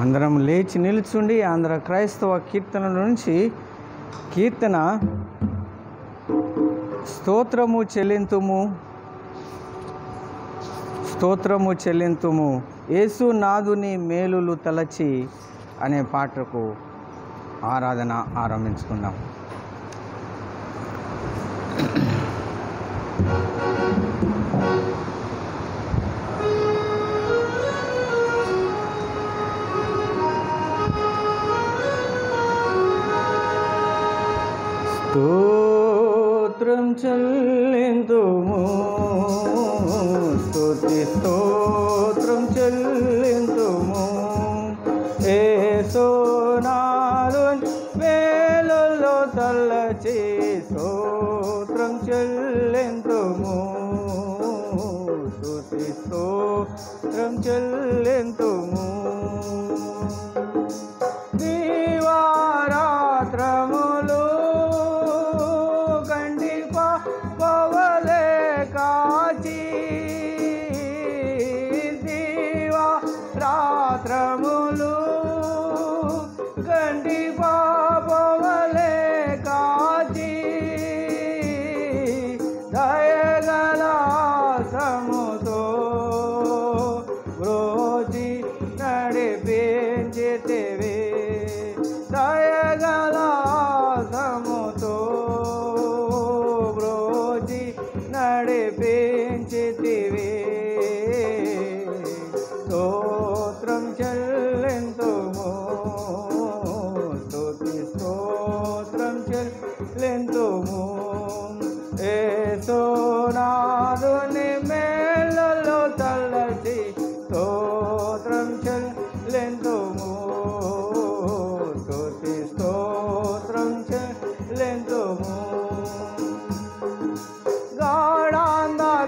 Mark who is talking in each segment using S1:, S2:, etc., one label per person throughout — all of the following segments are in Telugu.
S1: అందరం లేచి నిలుచుండి ఆంధ్ర క్రైస్తవ కీర్తనల నుంచి కీర్తన స్తోత్రము చెల్లింతుము యేసు నాదుని మేలులు తలచి అనే పాటకు ఆరాధన ఆరంభించుకుందాం. స్తోత్రం చెల్లింతుము, స్తోత్రం చెల్లింతుము, యేసు నాదుని మేలులు తలచి స్తోత్రం చెల్లింతుము, స్తోత్రం చెల్లింతుము. దీవారాత్రములు రాత్రములు గండి పాపవలే కాచి దయగల సముతో బ్రోచి నడిపించితివి, దయగల సముతో బ్రోచి నడిపించితివి. స్తోత్రం చెల్లింతుము, స్తోత్రం చెల్లింతుము, యేసు నాదుని మేలులు తలచి స్తోత్రం చెల్లింతుము, స్తోత్రం చెల్లింతుము. గాఢాంధకారములో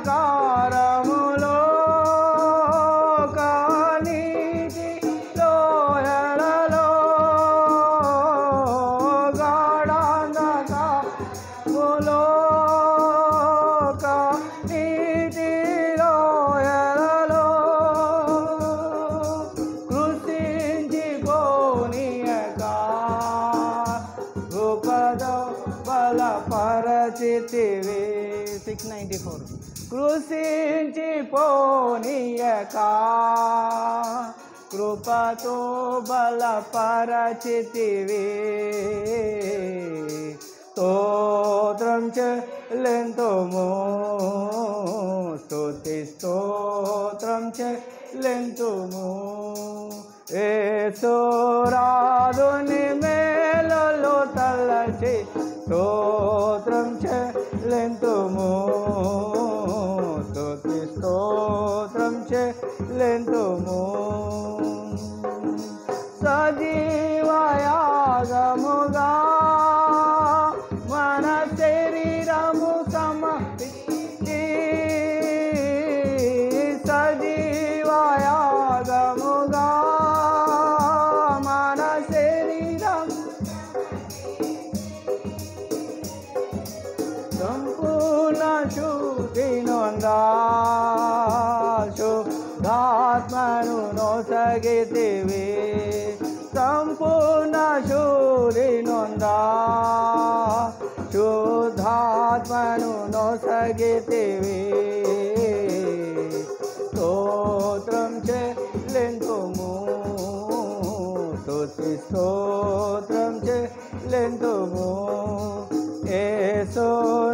S1: బలపరచితివి 694 కృషించిపోనీయక కృపతో బలపరచితివి. స్తోత్రం చెల్లింతుము, స్తోత్రం చెల్లింతుము, యేసు నాదుని మేలులు తలచి స్తోత్రం చెల్లింతుము, స్తోత్రం చెల్లింతుము. సజీవయాగముగా మన శరీరము సమర్పించి, సజీవయాగముగా మన శరీరం సంపూర్ణ శుద్ధి నొందా శుద్ధాత్మను నొసగితివి, సంపూర్ణ శుద్ధి నొందా శుద్ధాత్మను నొసగితివి. స్తోత్రం చెల్లింతుము, స్తోత్రం చెల్లింతుము, యేసు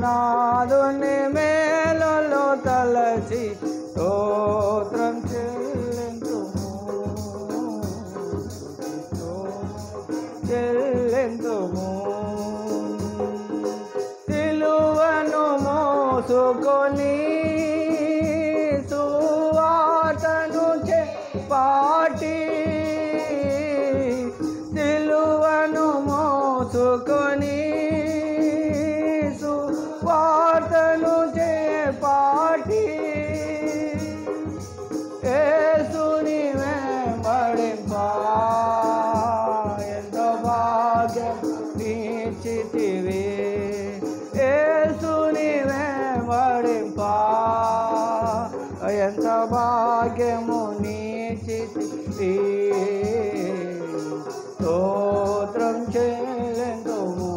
S1: నాదుని మేలులు తలచి స్తోత్రం చెల్లింతుము, చెల్లింతుము. సిలువను మోసుకొని సువార్తను చెప్పాటి, సిలువను మోసుకొని సువార్తను చెప్పాటి, యేసుని వెంబడింపా ఎంతో భాగ్యం నీచితివి, యేసుని వెంబడింపా ఎంత భాగ్యము నీచితివి. స్తోత్రం చెల్లింతుము,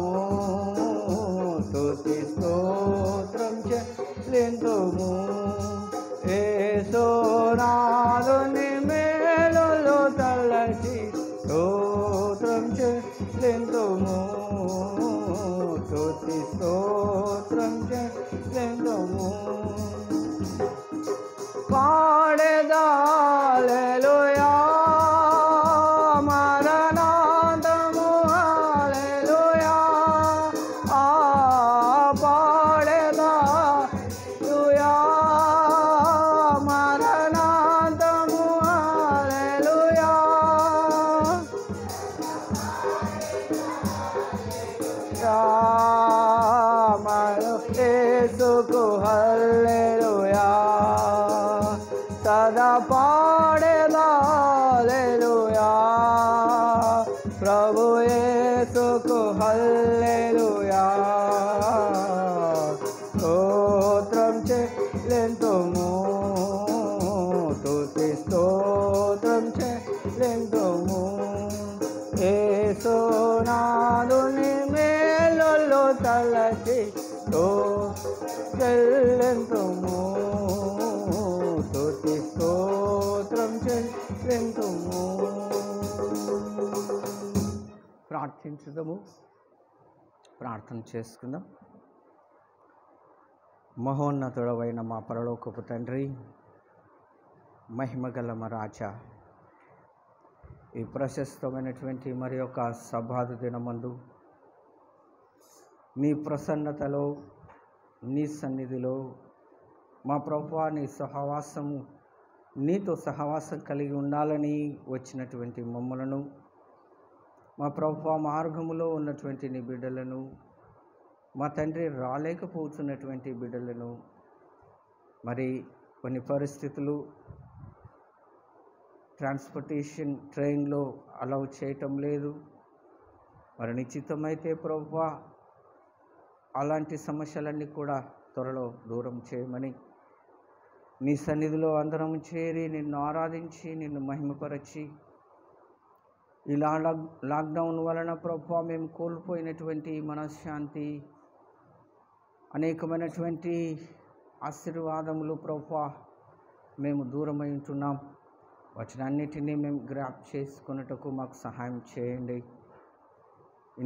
S1: స్తుతి స్తోత్రం చెల్లింతుము. యేసునాథుని మేలులు తలచి స్తోత్రం చెల్లింతుము, స్తుతి స్తోత్రం చెల్లింతుము. పాడెదా హల్లెలూయా, మరణాంతము హల్లెలూయా, పాడెదా హల్లెలూయా, మరణాంతము హల్లెలూయా. యేసుకు హల్లెలూయా, సదా పాడెదా హల్లెలూయా, ప్రభు యేసుకు హల్లెలూయా. స్తోత్రం చెల్లింతుము, స్తుతి స్తోత్రం చెల్లింతుము. యేసునాథుని మేలులు తలచి చెల్లింతుము, స్తుతి స్తోత్రం చెల్లింతుము. ప్రార్థించుదాము, ప్రార్థన చేసుకుందాం. మహోన్నతుడవైన మా పరలోకపు తండ్రి, మహిమగల మా రాజా, ఈ ప్రశస్తమైనటువంటి మరి యొక్క సభాదు దినమందు నీ ప్రసన్నతలో, నీ సన్నిధిలో మా ప్రభువా నీ సహవాసము, నీతో సహవాసం కలిగి ఉండాలని వచ్చినటువంటి మమ్మలను, మా ప్రభువా మార్గములో ఉన్నటువంటి నీ బిడ్డలను, మా తండ్రి రాలేకపోతున్నటువంటి బిడ్డలను, మరి కొన్ని పరిస్థితులు ట్రాన్స్పోర్టేషన్ ట్రైన్లో అలౌ చేయటం లేదు. మరి నిశ్చితమైతే ప్రభువా అలాంటి సమస్యలన్నీ కూడా త్వరలో దూరం చేయమని నీ సన్నిధిలో అందరం చేరి నిన్ను ఆరాధించి నిన్ను మహిమపరచి, ఇలా లాక్డౌన్ వలన ప్రభువా మేము కోల్పోయినటువంటి మనశ్శాంతి, అనేకమైనటువంటి ఆశీర్వాదములు ప్రభువా మేము దూరమై ఉంటున్నాం. వాటినన్నిటినీ మేము గ్రాప్ చేసుకున్నటకు మాకు సహాయం చేయండి.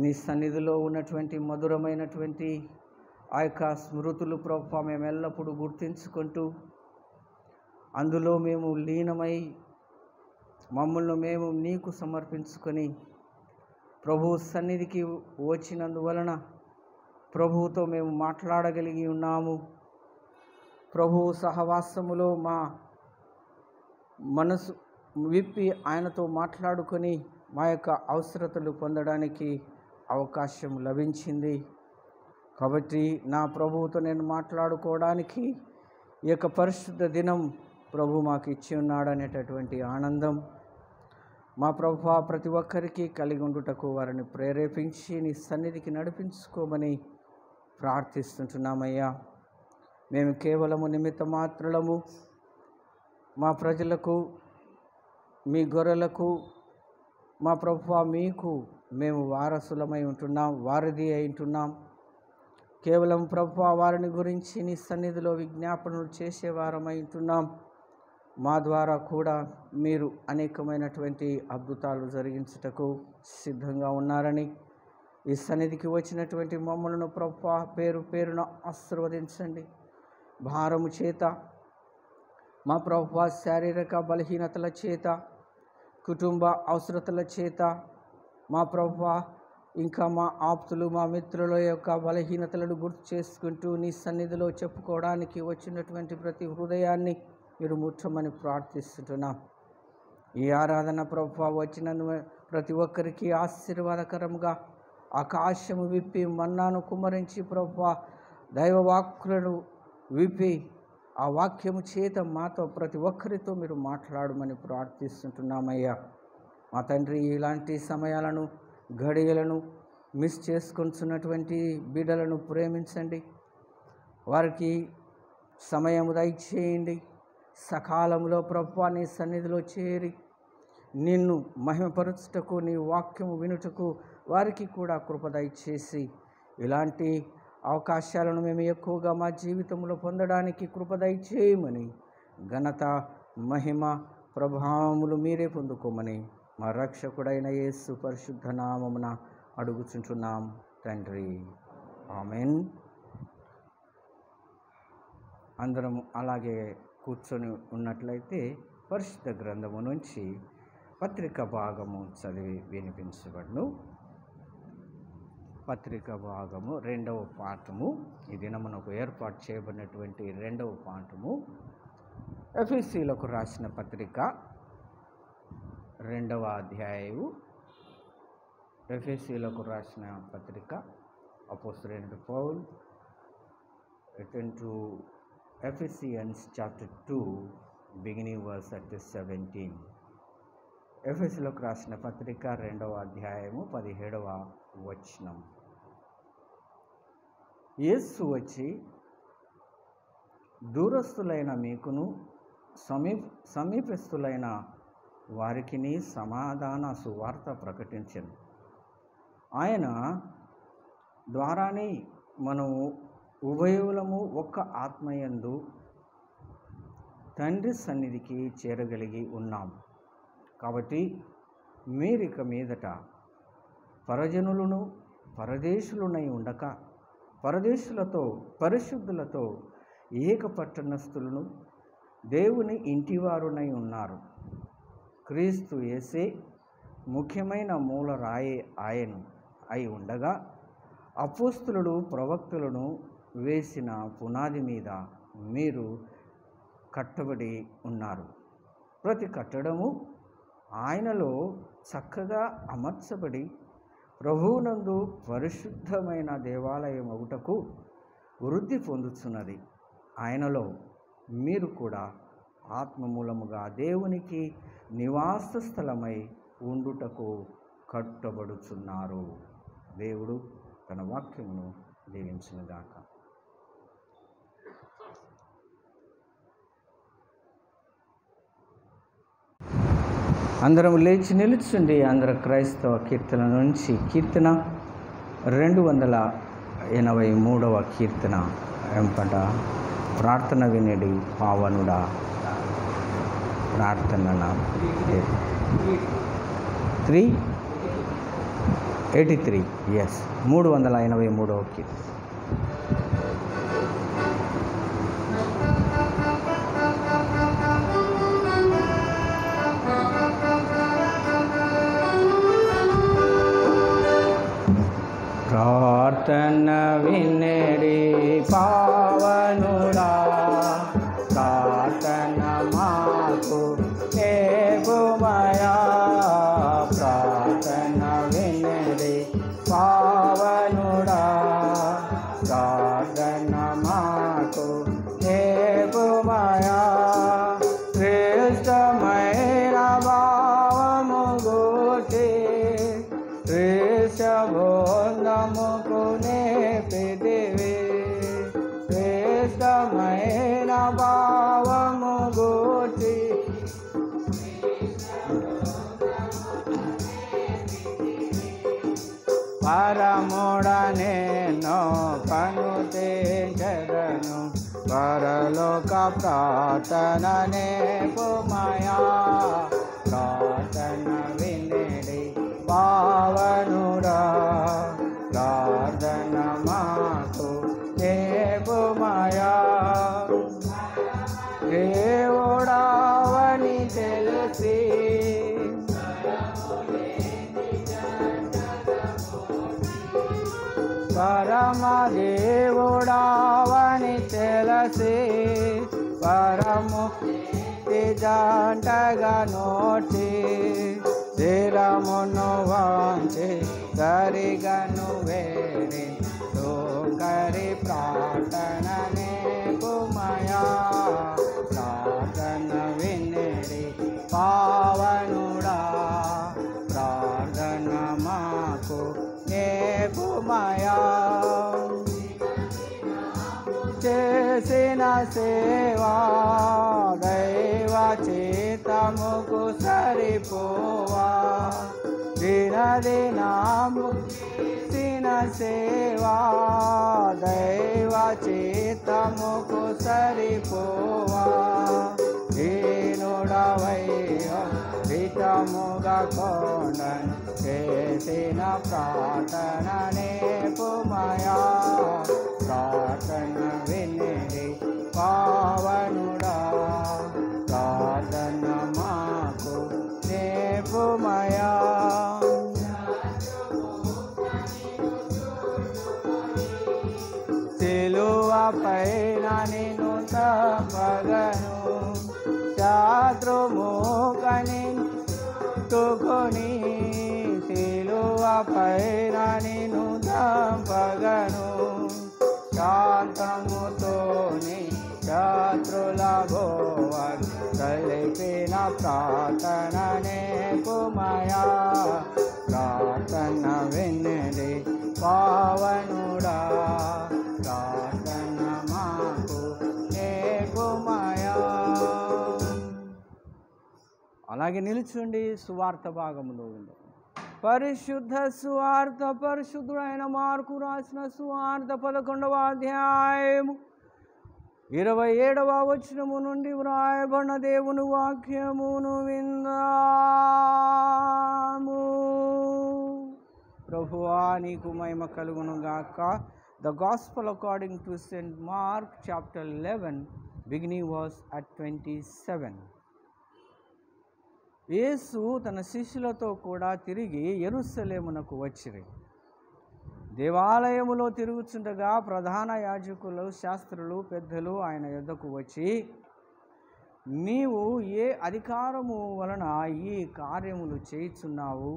S1: నీ సన్నిధిలో ఉన్నటువంటి మధురమైనటువంటి ఆ యొక్క స్మృతులు ప్రభువా మేము ఎల్లప్పుడూ గుర్తించుకుంటూ అందులో మేము లీనమై మమ్మల్ని మేము నీకు సమర్పించుకొని ప్రభు సన్నిధికి వచ్చినందువలన ప్రభువుతో మేము మాట్లాడగలిగి ఉన్నాము. ప్రభు సహవాసములో మా మనసు విప్పి ఆయనతో మాట్లాడుకొని మా యొక్క అవసరతలు పొందడానికి అవకాశం లభించింది. కాబట్టి నా ప్రభువుతో నేను మాట్లాడుకోవడానికి ఈ యొక్క పరిశుద్ధ దినం ప్రభు మాకు ఇచ్చి ఉన్నాడనేటటువంటి ఆనందం మా ప్రభువా ప్రతి ఒక్కరికి కలిగి ఉండుటకు వారిని ప్రేరేపించి నీ సన్నిధికి నడిపించుకోమని ప్రార్థిస్తుంటున్నామయ్యా. మేము కేవలము నిమిత్త మాత్రులము, మా ప్రజలకు, మీ గొర్రెలకు, మా ప్రభువా మీకు మేము వారసులమై ఉంటున్నాం, వారిది అయి ఉంటున్నాం. కేవలం ప్రభువా వారిని గురించి నీ సన్నిధిలో విజ్ఞాపనలు చేసేవారమై ఉంటున్నాం. మా ద్వారా కూడా మీరు అనేకమైనటువంటి అద్భుతాలు జరిగించుటకు సిద్ధంగా ఉన్నారని ఈ సన్నిధికి వచ్చినటువంటి మమ్మలను ప్రభువా పేరు పేరున ఆశీర్వదించండి. భారము చేత, మా ప్రభువా శారీరక బలహీనతల చేత, కుటుంబ అవసరతల చేత, మా ప్రభువా ఇంకా మా ఆప్తులు, మా మిత్రుల యొక్క బలహీనతలను గుర్తు చేసుకుంటూ నీ సన్నిధిలో చెప్పుకోవడానికి వచ్చినటువంటి ప్రతి హృదయాన్ని మీరు ముట్టమని ప్రార్థిస్తుంటున్నాం. ఈ ఆరాధన ప్రభువా వచ్చినందు ప్రతి ఒక్కరికి ఆశీర్వాదకరంగా ఆకాశము విప్పి మన్నాను కుమ్మరించి ప్రభువా దైవవాక్కులను విప్పి ఆ వాక్యము చేత మాతో ప్రతి ఒక్కరితో మీరు మాట్లాడమని ప్రార్థిస్తుంటున్నామయ్యా. మా తండ్రి, ఇలాంటి సమయాలను, గడియలను మిస్ చేసుకుంటున్నటువంటి బిడ్డలను ప్రేమించండి. వారికి సమయము దయచేయండి. సకాలంలో ప్రభువా నీ సన్నిధిలో చేరి నిన్ను మహిమపరచుటకు, నీ వాక్యము వినుటకు వారికి కూడా కృప దయచేసి ఇలాంటి అవకాశాలను మేము ఎక్కువగా మా జీవితంలో పొందడానికి కృప దయచేయమని, ఘనత, మహిమ, ప్రభావములు మీరే పొందుకోమని మా రక్షకుడైన యేసు పరిశుద్ధ నామమున అడుగుచుంటున్నాం తండ్రి. ఆమెన్. అందరం అలాగే కూర్చొని ఉన్నట్లయితే పరిశుద్ధ గ్రంథము నుంచి పత్రిక భాగము చదివి వినిపించబడును. పత్రిక భాగము 2వ పాఠము, ఈ దినమునకు ఏర్పాటు చేయబడినటువంటి 2వ పాఠము ఎఫెసీయులకు రాసిన పత్రిక 2వ అధ్యాయము. ఎఫెసీయులకు రాసిన పత్రిక అపోస్తలుడైన పౌలు written to Ephesians chapter 2 beginning verse at 17. ఎఫెసీయులకు రాసిన పత్రిక 2వ అధ్యాయము 17వ వచనం. యేసు వచ్చి దూరస్తులైన మీకును సమీపస్థులైన వారికిని సమాధాన సువార్త ప్రకటించెను. ఆయన ద్వారానే మనము ఉభయులము ఒక్క ఆత్మయందు తండ్రి సన్నిధికి చేరగలిగి ఉన్నాం. కాబట్టి మీరిక మీదట పరజనులను పరదేశులునై ఉండక పరదేశులతో పరిశుద్ధులతో ఏకపట్టణస్థులను దేవుని ఇంటివారునై ఉన్నారు. క్రీస్తు యేసే ముఖ్యమైన మూలరాయి ఆయన అయి ఉండగా అపోస్తలుడు ప్రవక్తలను వేసిన పునాది మీద మీరు కట్టబడి ఉన్నారు. ప్రతి కట్టడము ఆయనలో చక్కగా అమర్చబడి ప్రభువునందు పరిశుద్ధమైన దేవాలయం ఒకటకు వృద్ధి పొందుతున్నది. ఆయనలో మీరు కూడా ఆత్మమూలముగా దేవునికి నివాస స్థలమై ఉండుటకు కట్టబడుచున్నారు. దేవుడు తన వాక్యమును దీవించునుగాక. అందరం లేచి నిలుచుండి అందరు క్రైస్తవ కీర్తన నుంచి కీర్తన 283వ కీర్తన ఎంపట ప్రార్థన వినడి పావనుడా. ప్రార్థన 383 ఎస్ 383వ కీర్తన. ప్రార్థన వినడి పావనుడా, ప్రార్థన మాకు ఏగుమయా. ప్రార్థన వినడి పావనుడా, ప్రార్థన మాకు ఏగుమయా. శ్రేష్టమైన భావము గూర్చి శ్రేష్టబోధముకు నేర్పితివి. శ్రేష్టమైన భావము గూర్చి పరముడనేనో కనుతించెదను. పరలోక ప్రార్థననే పుమయా. ప్రార్థన వినడి పావనుడా, ప్రార్థన మాకు నేర్పుమయా. దేవుడావని తెలిసి పరమ దేవుడావని తెలిసి పరము జంటగా నోటి శిరమును వాంచి సరిగను వేడి దోకరి ప్రార్థననే కుమయా. ప్రార్థన వినడి పావనుడా, ప్రార్థన మాకు నేర్పుమయా. చేసిన సేవా దైవ చేత చిత్తముకు సరిపోవా దినదినము చేసిన సేవా దైవ చిత్తముకు సరిపోవా దీనుడవై హితముగా కొండను చేసిన ప్రార్థన నేపుమయా ప్రార్థన వినిడి పావనుడా ప్రార్థన మాకు నేపుమయా సిలువ పైన నిన్ను తప్పగను శత్రుముఖని తుకొని సిలువ పైన నిన్ను తప్పగను శాంతముతోని శత్రుల భోవన్ కలిపిన ప్రార్థన నేపుమయా ప్రార్థన వినడి పావనుడా ప్రార్థన మాకు నేపుమయా. అలాగే నిలుచుండి సువార్త భాగములో ఉంది. పరిశుద్ధ సువార్త పరిశుద్ధుడైన మార్కు రాసిన సువార్త 11వ అధ్యాయము 27వ వచనము నుండి వ్రాయబడిన దేవుని వాక్యమును విందాము. ప్రభువా నీకు మహిమ కలుగును గాక. The gospel according to Saint mark chapter 11 beginning was at 27. యేసు తన శిష్యులతో కూడా తిరిగి యెరూషలేమునకు వచ్చిరి. దేవాలయములో తిరుగుచుండగా ప్రధాన యాజకులు శాస్త్రులు పెద్దలు ఆయన యొద్దకు వచ్చి, నీవు ఏ అధికారము వలన ఈ కార్యములు చేయుచున్నావు?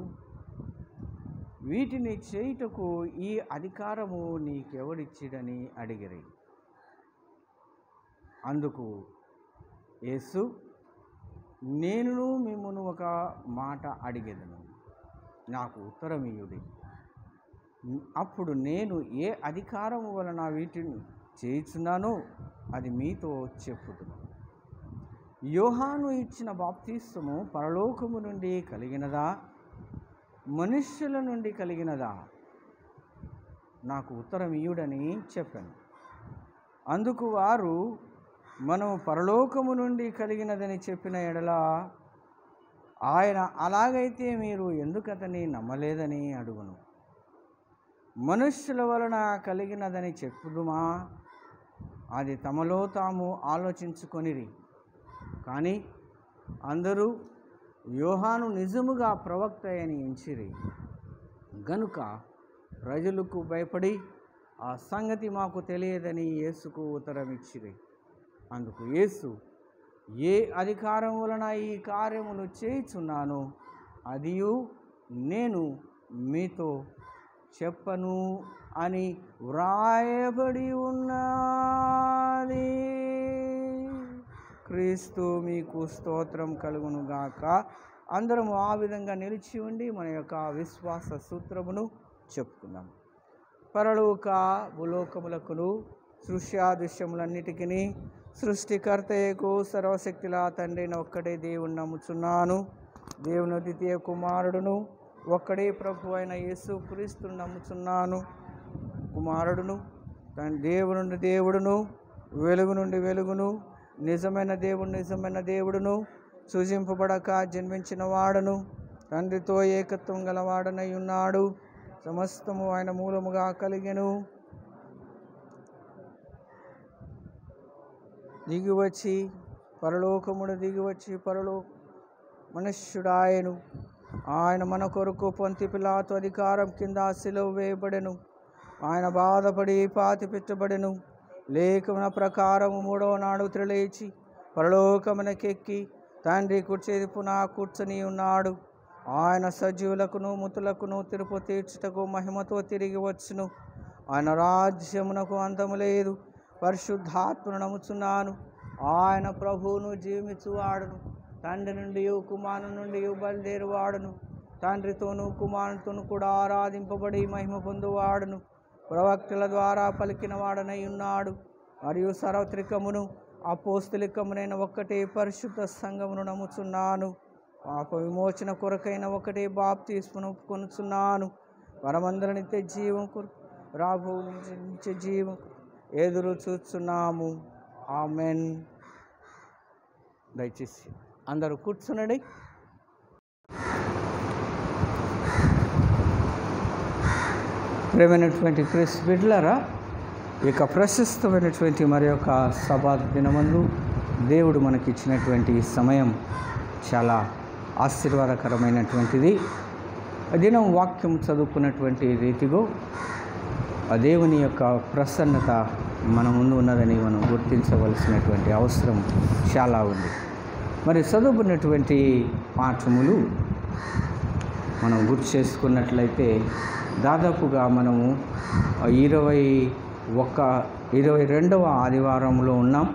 S1: వీటిని చేయుటకు ఈ అధికారము నీకెవడిచ్చిడని అడిగిరి. అందుకు యేసు, నేను మిమ్మును ఒక మాట అడిగేదను, నాకు ఉత్తరమియుడి. అప్పుడు నేను ఏ అధికారము వలన వీటిని చేయుచున్నానో అది మీతో చెప్పుదును. యోహాను ఇచ్చిన బాప్తిస్మము పరలోకము నుండి కలిగినదా, మనుష్యుల నుండి కలిగినదా? నాకు ఉత్తరమియుడని చెప్పాను. అందుకు వారు, మనము పరలోకము నుండి కలిగినదని చెప్పిన ఎడల ఆయన అలాగైతే మీరు ఎందుకతని నమ్మలేదని అడుగును. మనుష్యుల వలన కలిగినదని చెప్పుదుమా? అది తమలో తాము ఆలోచించుకొనిరి. కానీ అందరూ యోహాను నిజముగా ప్రవక్త అని ఎంచిరి గనుక ప్రజలకు భయపడి ఆ సంగతి మాకు తెలియదని యేసుకు ఉత్తరమిచ్చిరి. అందుకు యేసు, ఏ అధికారం వలన ఈ కార్యములు చేయుచున్నానో అదియు నేను మీతో చెప్పను అని వ్రాయబడి ఉన్నది. క్రీస్తు మీకు స్తోత్రం కలుగునుగాక. అందరము ఆ విధంగా నిలిచి ఉండి మన యొక్క విశ్వాస సూత్రమును చెప్పుకుందాం. పరలోక భూలోకములకును సృష్ట్యాదృశ్యములన్నిటికీ సృష్టికర్తయకు సర్వశక్తుల తండ్రిని ఒక్కడే దేవుని నమ్ముచున్నాను. దేవుని ద్వితీయ కుమారుడును ఒక్కడే ప్రభు అయిన యేసు క్రీస్తును నమ్ముచున్నాను. కుమారుడును దేవుని నుండి దేవుడును, వెలుగు నుండి వెలుగును, నిజమైన దేవుడును, సూచింపబడక జన్మించిన వాడును, తండ్రితో ఏకత్వం గలవాడనై ఉన్నాడు. సమస్తము ఆయన మూలముగా కలిగెను. దిగివచ్చి పరలోకముడు దిగివచ్చి మనుష్యుడాయను. ఆయన మన కొరకు పొంతి పిలాతు అధికారం కింద సిలువ వేయబడెను. ఆయన బాధపడి పాతి పెట్టబడెను. లేఖన ప్రకారము 3వ నాడు త్రిలేచి పరలోకమునకెక్కి తండ్రి కుర్చీ పునః కూర్చొని ఉన్నాడు. ఆయన సజీవులకును మృతులకును తీర్పు తీర్చుటకు మహిమతో తిరిగి వచ్చును. ఆయన రాజ్యమునకు అంతము లేదు. పరిశుద్ధాత్మను నమ్ముచున్నాను. ఆయన ప్రభువును జీవించువాడును, తండ్రి నుండి కుమారుని నుండి బయలుదేరువాడును, తండ్రితోనూ కుమారునితోనూ కూడా ఆరాధింపబడి మహిమ పొందువాడును, ప్రవక్తల ద్వారా పలికిన వాడనై ఉన్నాడు. మరియు సార్వత్రికమును అపోస్తలికమునైన ఒక్కటే పరిశుద్ధ సంఘమును నమ్ముచున్నాను. పాప విమోచన కొరకైన ఒకటే బాప్తిస్మను ఒప్పుకొనుచున్నాను. మనమందరం నిత్య జీవం రాబో నిత్య జీవం ఎదురు చూస్తున్నాము. ఆమెన్. దయచేసి అందరూ కూర్చునండి. ప్రియమైనటువంటి క్రీస్తు బిడ్డలారా, ఇక ప్రశస్తమైనటువంటి మరి యొక్క సభా దినమందు దేవుడు మనకిచ్చినటువంటి సమయం చాలా ఆశీర్వాదకరమైనటువంటిది. దినం వాక్యం చదువుకున్నటువంటి రీతిలో ఆ దేవుని యొక్క ప్రసన్నత మన ముందు ఉన్నదని మనం గుర్తించవలసినటువంటి అవసరం చాలా ఉంది. మరి చదువుకున్నటువంటి పాఠములు మనం గుర్తు చేసుకున్నట్లయితే దాదాపుగా మనము 22వ ఆదివారంలో ఉన్నాం.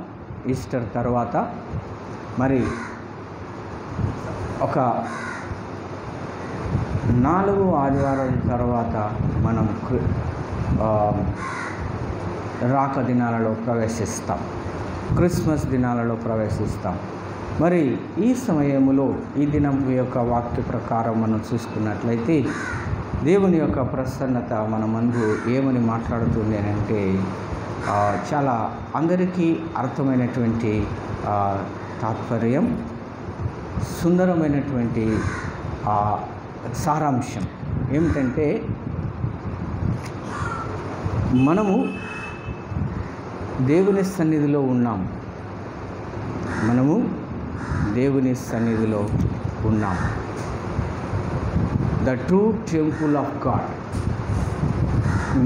S1: ఈస్టర్ తర్వాత మరి ఒక 4 ఆదివారాల తర్వాత మనం రాక దినాలలో ప్రవేశిస్తాం, క్రిస్మస్ దినాలలో ప్రవేశిస్తాం. మరి ఈ సమయంలో ఈ దినం యొక్క వాక్య ప్రకారం మనం చూసుకున్నట్లయితే దేవుని యొక్క ప్రసన్నత మన ముందు ఏమని మాట్లాడుతుంది అని అంటే చాలా అందరికీ అర్థమైనటువంటి తాత్పర్యం, సుందరమైనటువంటి సారాంశం ఏమిటంటే, మనము దేవుని సన్నిధిలో ఉన్నాం. మనము దేవుని సన్నిధిలో ఉన్నాం. The true temple of God,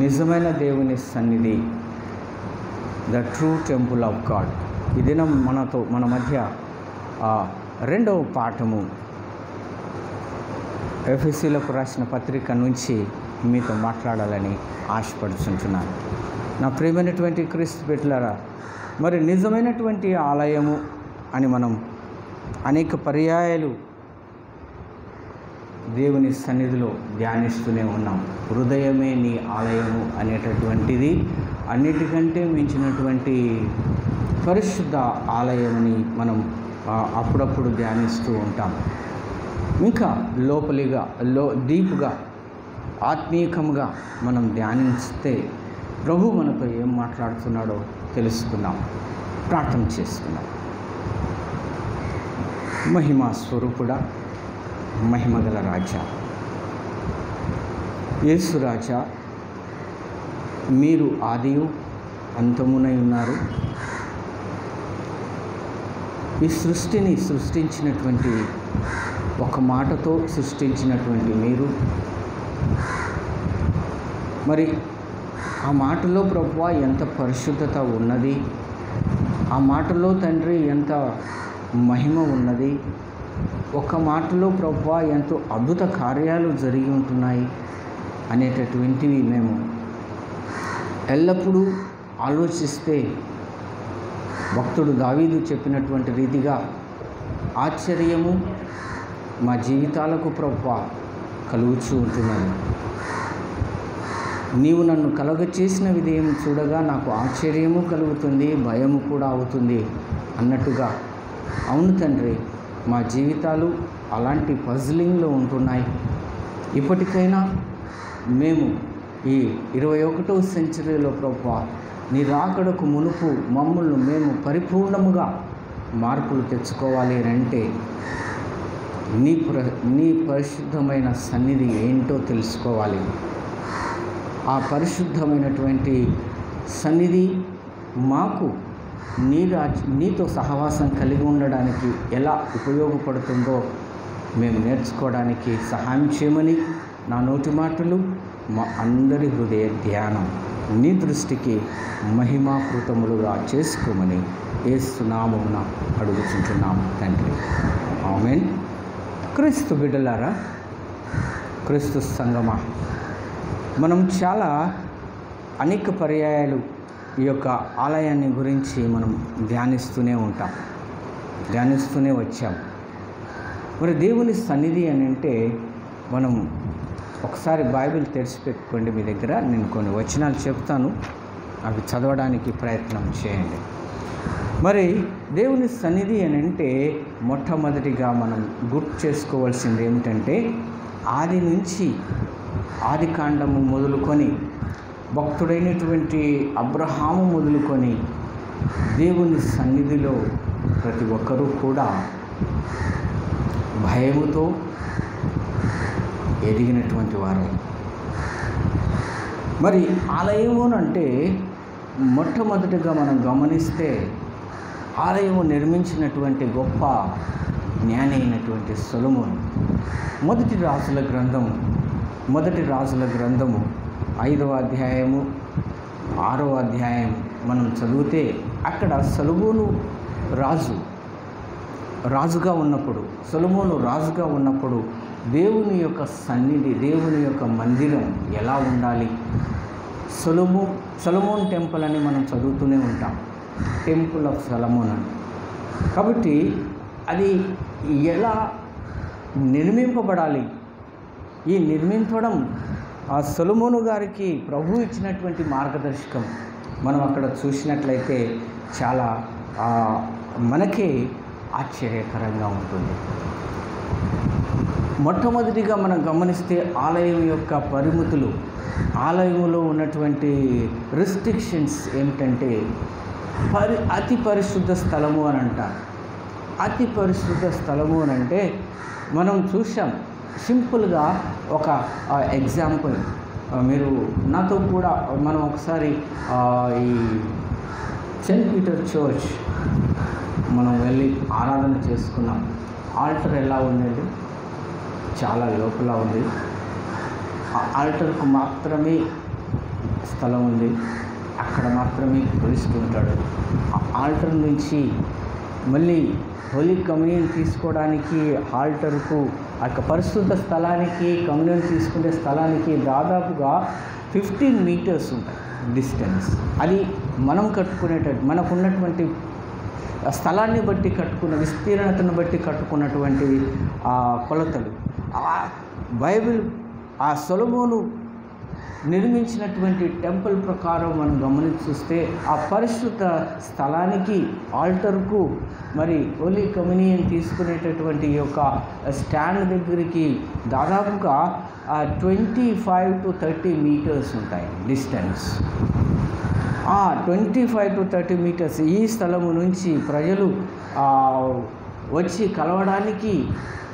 S1: నిజమైన దేవుని సన్నిధి, the true temple of God. ఈ దినం మన మధ్య 2వ పాఠము ఎఫెసీయులకు రాసిన పత్రిక నుంచి మీతో మాట్లాడాలని ఆశపడుచుంటున్నాను. నా ప్రియమైనటువంటి క్రీస్తు బిడ్డలారా, మరి నిజమైనటువంటి ఆలయము అని మనం అనేక పర్యాయాలు దేవుని సన్నిధిలో ధ్యానిస్తూనే ఉన్నాం. హృదయమే నీ ఆలయము అనేటటువంటిది అన్నిటికంటే మించినటువంటి పరిశుద్ధ ఆలయమని మనం అప్పుడప్పుడు ధ్యానిస్తూ ఉంటాం. ఇంకా లోపలిగా డీప్గా ఆత్మీయంగా మనం ధ్యానిస్తే ప్రభు మనతో ఏం మాట్లాడుతున్నాడో తెలుసుకుందాం, ప్రార్థన చేసుకుందాం. మహిమా స్వరూపుడా, మహిమగల రాజా, యేసు రాజా, మీరు ఆదియు అంతమునై ఉన్నారు. ఈ సృష్టిని సృష్టించినటువంటి, ఒక మాటతో సృష్టించినటువంటి మీరు, మరి ఆ మాటలో ప్రభువా ఎంత పరిశుద్ధత ఉన్నది, ఆ మాటలో తండ్రి ఎంత మహిమ ఉన్నది, ఒక మాటలో ప్రభువా ఎంతో అద్భుత కార్యాలు జరిగి ఉంటున్నాయి అనేటటువంటివి మేము ఎల్లప్పుడూ ఆలోచిస్తే, భక్తుడు దావీదు చెప్పినటువంటి రీతిగా ఆశ్చర్యము మా జీవితాలకు ప్రభువా కలుగుచూ ఉంటున్నది. నీవు నన్ను కలగచేసిన విధేయం చూడగా నాకు ఆశ్చర్యము కలుగుతుంది, భయము కూడా అవుతుంది అన్నట్టుగా. అవును తండ్రి, మా జీవితాలు అలాంటి పజిలింగ్లో ఉంటున్నాయి. ఇప్పటికైనా మేము ఈ 21వ సెంచరీలో ప్రభువా నీ రాకడకు మునుపు మమ్మల్ని మేము పరిపూర్ణముగా మార్పులు తెచ్చుకోవాలి అని అంటే నీ పరిశుద్ధమైన సన్నిధి ఏంటో తెలుసుకోవాలి. ఆ పరిశుద్ధమైనటువంటి సన్నిధి మాకు నీతో సహవాసం కలిగి ఉండడానికి ఎలా ఉపయోగపడుతుందో మేము నేర్చుకోవడానికి సహాయం చేయమని నా నోటి మాటలు, మా అందరి హృదయ ధ్యానం నీ దృష్టికి మహిమాకృతములుగా చేసుకోమని యేసు నామమున అడుగుచుంటున్నాము తండ్రి. ఆమేన్. క్రీస్తు బిడ్డలారా, క్రీస్తు సంగమా, మనం చాలా అనేక పర్యాయాలు ఈ యొక్క ఆలయాన్ని గురించి మనం ధ్యానిస్తూనే వచ్చాం. మరి దేవుని సన్నిధి అని అంటే మనం ఒకసారి బైబిల్ తెరిచిపెట్టుకోండి. మీ దగ్గర నేను కొన్ని వచనాలు చెప్తాను, అవి చదవడానికి ప్రయత్నం చేయండి. మరి దేవుని సన్నిధి అని అంటే మొట్టమొదటిగా మనం గుర్తు చేసుకోవాల్సింది ఏమిటంటే ఆది నుంచి ఆది కాండము మొదలుకొని భక్తుడైనటువంటి అబ్రహాము మొదలుకొని దేవుని సన్నిధిలో ప్రతి ఒక్కరూ కూడా భయముతో ఎదిగినటువంటి వారు. మరి ఆలయము అంటే మొట్టమొదటిగా మనం గమనిస్తే ఆలయము నిర్మించినటువంటి గొప్ప జ్ఞాని అయినటువంటి సొలొమోను. మొదటి రాజుల గ్రంథము 5వ అధ్యాయము 6వ అధ్యాయం మనం చదివితే అక్కడ సొలొమోను రాజుగా ఉన్నప్పుడు దేవుని యొక్క సన్నిధి, దేవుని యొక్క మందిరం ఎలా ఉండాలి, సొలొమోన్ టెంపుల్ అని మనం చదువుతూనే ఉంటాం, టెంపుల్ ఆఫ్ సొలొమోన్ అని. కాబట్టి అది ఎలా నిర్మింపబడాలి, ఈ నిర్మించడం ఆ సొలొమోను గారికి ప్రభు ఇచ్చినటువంటి మార్గదర్శకం మనం అక్కడ చూసినట్లయితే చాలా మనకే ఆశ్చర్యకరంగా ఉంటుంది. మొట్టమొదటిగా మనం గమనిస్తే ఆలయం యొక్క పరిమితులు, ఆలయంలో ఉన్నటువంటి రిస్ట్రిక్షన్స్ ఏమిటంటే అతి పరిశుద్ధ స్థలము అని అంటారు. అతి పరిశుద్ధ స్థలము అని అంటే మనం చూసాం. సింపుల్గా ఒక ఎగ్జాంపుల్, మీరు నాతో కూడా మనం ఒకసారి ఈ సెయింట్ పీటర్ చర్చ్ మనం వెళ్ళి ఆరాధన చేసుకున్నాం. ఆల్టర్ ఎలా ఉండేది, చాలా లోపల ఉంది. ఆ ఆల్టర్కు మాత్రమే స్థలం ఉంది, అక్కడ మాత్రమే ప్రీస్ట్ ఉంటాడు. ఆ ఆల్టర్ నుంచి మళ్ళీ హోలీ కమ్యూనియన్ తీసుకోవడానికి ఆల్టర్కు ఆ యొక్క పరిశుద్ధ స్థలానికి, కమ్యూనియన్ తీసుకునే స్థలానికి దాదాపుగా 15 మీటర్స్ ఉంటాయి డిస్టెన్స్. అది మనం మనకున్నటువంటి స్థలాన్ని బట్టి విస్తీర్ణతను బట్టి కట్టుకున్నటువంటి కొలతలు. బైబిల్ ఆ సొలొమోను నిర్మించినటువంటి టెంపుల్ ప్రకారం మనం గమనించి చూస్తే ఆ పరిశుద్ధ స్థలానికి, ఆల్టర్కు, మరి హోలీ కమ్యూనియన్ తీసుకునేటటువంటి యొక్క స్టాండ్ దగ్గరికి దాదాపుగా 25 to 30 మీటర్స్ ఉంటాయి డిస్టెన్స్. 25 to 30 మీటర్స్ ఈ స్థలము నుంచి ప్రజలు వచ్చి కలవడానికి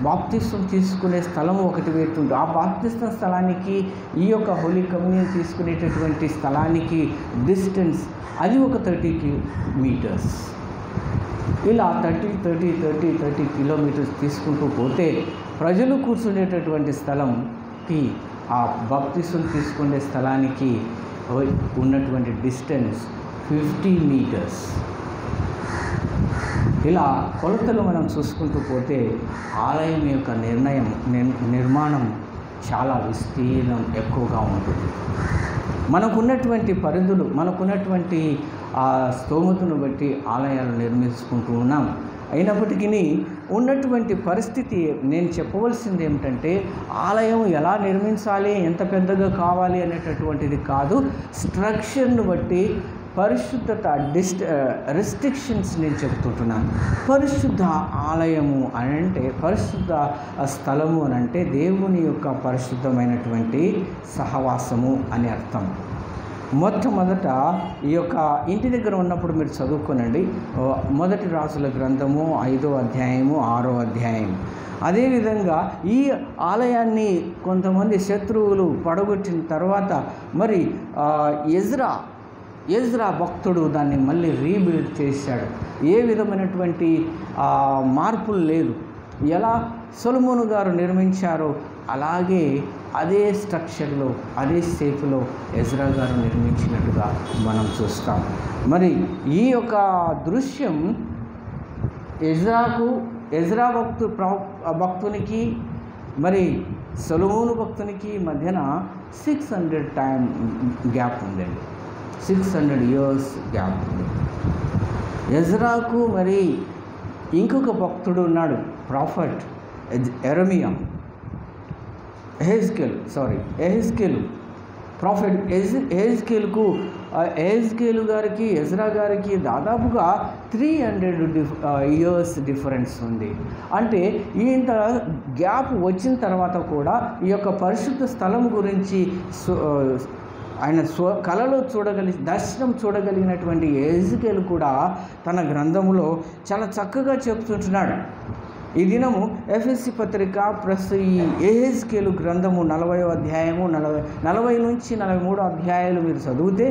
S1: బాప్తిస్తం తీసుకునే స్థలం ఒకటి పెట్టుంటే, ఆ బాప్తిస్తం స్థలానికి ఈ యొక్క హోలీ కమ్యూనియన్ తీసుకునేటటువంటి స్థలానికి డిస్టెన్స్ అది ఒక 30 మీటర్స్. ఇలా 30 కిలోమీటర్స్ తీసుకుంటూ పోతే ప్రజలు కూర్చునేటటువంటి స్థలంకి, ఆ బాప్తిస్తం తీసుకునే స్థలానికి ఉన్నటువంటి డిస్టెన్స్ 50 మీటర్స్. ఇలా కొలతలు మనం చూసుకుంటూ పోతే ఆలయం యొక్క నిర్మాణం చాలా విస్తీర్ణం ఎక్కువగా ఉంటుంది. మనకున్నటువంటి పరిధులు, మనకున్నటువంటి స్తోమతను బట్టి ఆలయాలు నిర్మించుకుంటూ ఉన్నాం. అయినప్పటికీ ఉన్నటువంటి పరిస్థితి నేను చెప్పవలసింది ఏమిటంటే ఆలయం ఎలా నిర్మించాలి, ఎంత పెద్దగా కావాలి అనేటటువంటిది కాదు, స్ట్రక్చర్ను బట్టి పరిశుద్ధత రెస్ట్రిక్షన్స్ నేను చెప్తుంటున్నాను. పరిశుద్ధ ఆలయము అని అంటే, పరిశుద్ధ స్థలము అని అంటే దేవుని యొక్క పరిశుద్ధమైనటువంటి సహవాసము అని అర్థం. మొట్టమొదట ఈ యొక్క ఇంటి దగ్గర ఉన్నప్పుడు మీరు చదువుకోనండి, మొదటి రాజుల గ్రంథము 5వ అధ్యాయము 6వ అధ్యాయం. అదేవిధంగా ఈ ఆలయాన్ని కొంతమంది శత్రువులు పడగొట్టిన తర్వాత మరి ఎజ్రా భక్తుడు దాన్ని మళ్ళీ రీబిల్డ్ చేశాడు. ఏ విధమైనటువంటి మార్పులు లేదు. ఎలా సొలొమోను గారు నిర్మించారో అలాగే అదే స్ట్రక్చర్లో, అదే షేప్లో ఎజ్రా గారు నిర్మించినట్టుగా మనం చూస్తాం. మరి ఈ యొక్క దృశ్యం ఎజ్రా భక్తునికి మరి సొలొమోను భక్తునికి మధ్యన 600 టైం గ్యాప్ ఉందండి. 600 years గ్యాప్ ఉంది. ఎజ్రాకు మరి ఇంకొక భక్తుడు ఉన్నాడు, ప్రాఫెట్ ఎహెజ్కేలు. ప్రాఫెట్ ఎహెజ్కేలు గారికి ఎజ్రా గారికి దాదాపుగా 300 ఇయర్స్ డిఫరెన్స్ ఉంది. అంటే ఇంత గ్యాప్ వచ్చిన తర్వాత కూడా ఈ యొక్క పరిశుద్ధ స్థలం గురించి ఆయన కలలో దర్శనం చూడగలిగినటువంటి ఎహెజ్కేలు కూడా తన గ్రంథములో చాలా చక్కగా చెప్తుంటున్నాడు. ఈ దినము ఎఫెసీ పత్రిక ప్లస్ ఈ ఎహెజ్కేలు గ్రంథము 40వ అధ్యాయము 40 నుంచి 43 అధ్యాయాలు మీరు చదివితే,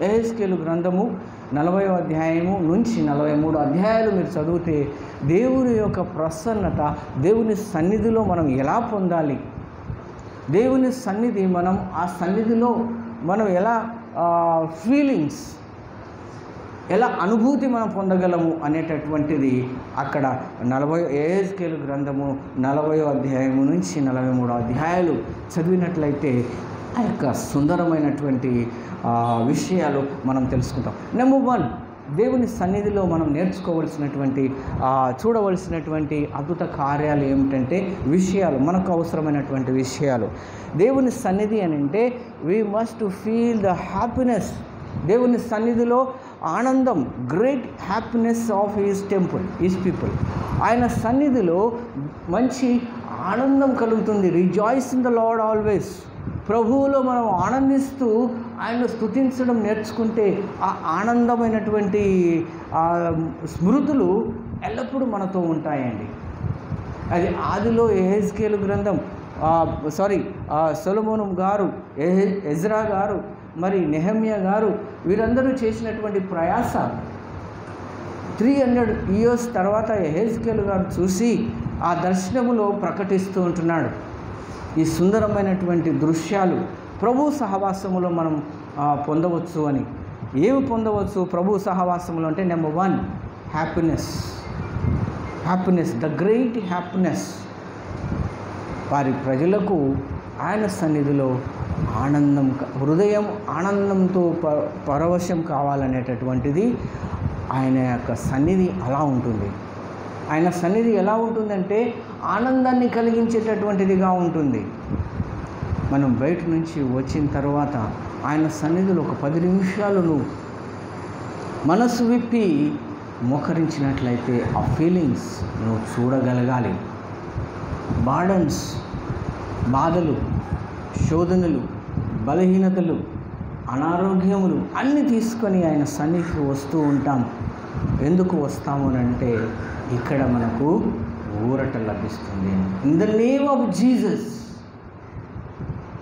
S1: ఎహెజ్కేలు గ్రంథము 40వ అధ్యాయము నుంచి 43 అధ్యాయాలు మీరు చదివితే దేవుని యొక్క ప్రసన్నత, దేవుని సన్నిధిలో మనం ఎలా పొందాలి, దేవుని సన్నిధి ఆ సన్నిధిలో మనం ఎలా ఫీలింగ్స్, ఎలా అనుభూతి మనం పొందగలము అనేటటువంటిది అక్కడ ఎహెజ్కేలు గ్రంథము 40వ అధ్యాయము నుంచి 43 అధ్యాయాలు చదివినట్లయితే ఆ యొక్క సుందరమైనటువంటి విషయాలు మనం తెలుసుకుంటాం. నెంబర్ 1, దేవుని సన్నిధిలో మనం నేర్చుకోవలసినటువంటి చూడవలసినటువంటి అద్భుత కార్యాలు ఏమిటంటే మనకు అవసరమైనటువంటి విషయాలు. దేవుని సన్నిధి అని అంటే we must feel the happiness. దేవుని సన్నిధిలో ఆనందం, great happiness of his temple, his people. ఆయన సన్నిధిలో మంచి ఆనందం కలుగుతుంది. Rejoice in the lord always. ప్రభువులో మనం ఆనందిస్తూ ఆయన స్తుతించడం నేర్చుకుంటే ఆ ఆనందమైనటువంటి స్మృతులు ఎల్లప్పుడూ మనతో ఉంటాయండి. అది ఆదిలో ఎహెజ్కేలు గ్రంథం సొలొమోను గారు, ఎజ్రా గారు, మరి నెహెమ్యా గారు వీరందరూ చేసినటువంటి ప్రయాస 300 ఇయర్స్ తర్వాత ఎహెజ్కేలు గారు చూసి ఆ దర్శనములో ప్రకటిస్తూ ఉంటున్నాడు. ఈ సుందరమైనటువంటి దృశ్యాలు ప్రభు సహవాసములో మనం పొందవచ్చు అని. ఏమి పొందవచ్చు ప్రభు సహవాసములో అంటే number 1 happiness, the great happiness. వారి ప్రజలకు ఆయన సన్నిధిలో ఆనందం, హృదయం ఆనందంతో పరవశం కావాలనేటటువంటిది ఆయన యొక్క సన్నిధి అలా ఉంటుంది. ఆయన సన్నిధి ఎలా ఉంటుందంటే ఆనందాన్ని కలిగించేటటువంటిదిగా ఉంటుంది. మనం బయట నుంచి వచ్చిన తర్వాత ఆయన సన్నిధిలో ఒక 10 నిమిషాలు మనసు విప్పి మోకరించినట్లయితే ఆ ఫీలింగ్స్ నువ్వు చూడగలగాలి. బాధలు, శోధనలు, బలహీనతలు, అనారోగ్యములు అన్నీ తీసుకొని ఆయన సన్నిధికి వస్తూ ఉంటాం. ఎందుకు వస్తాము అంటే ఇక్కడ మనకు ఊరట లభిస్తుంది. In the name of Jesus,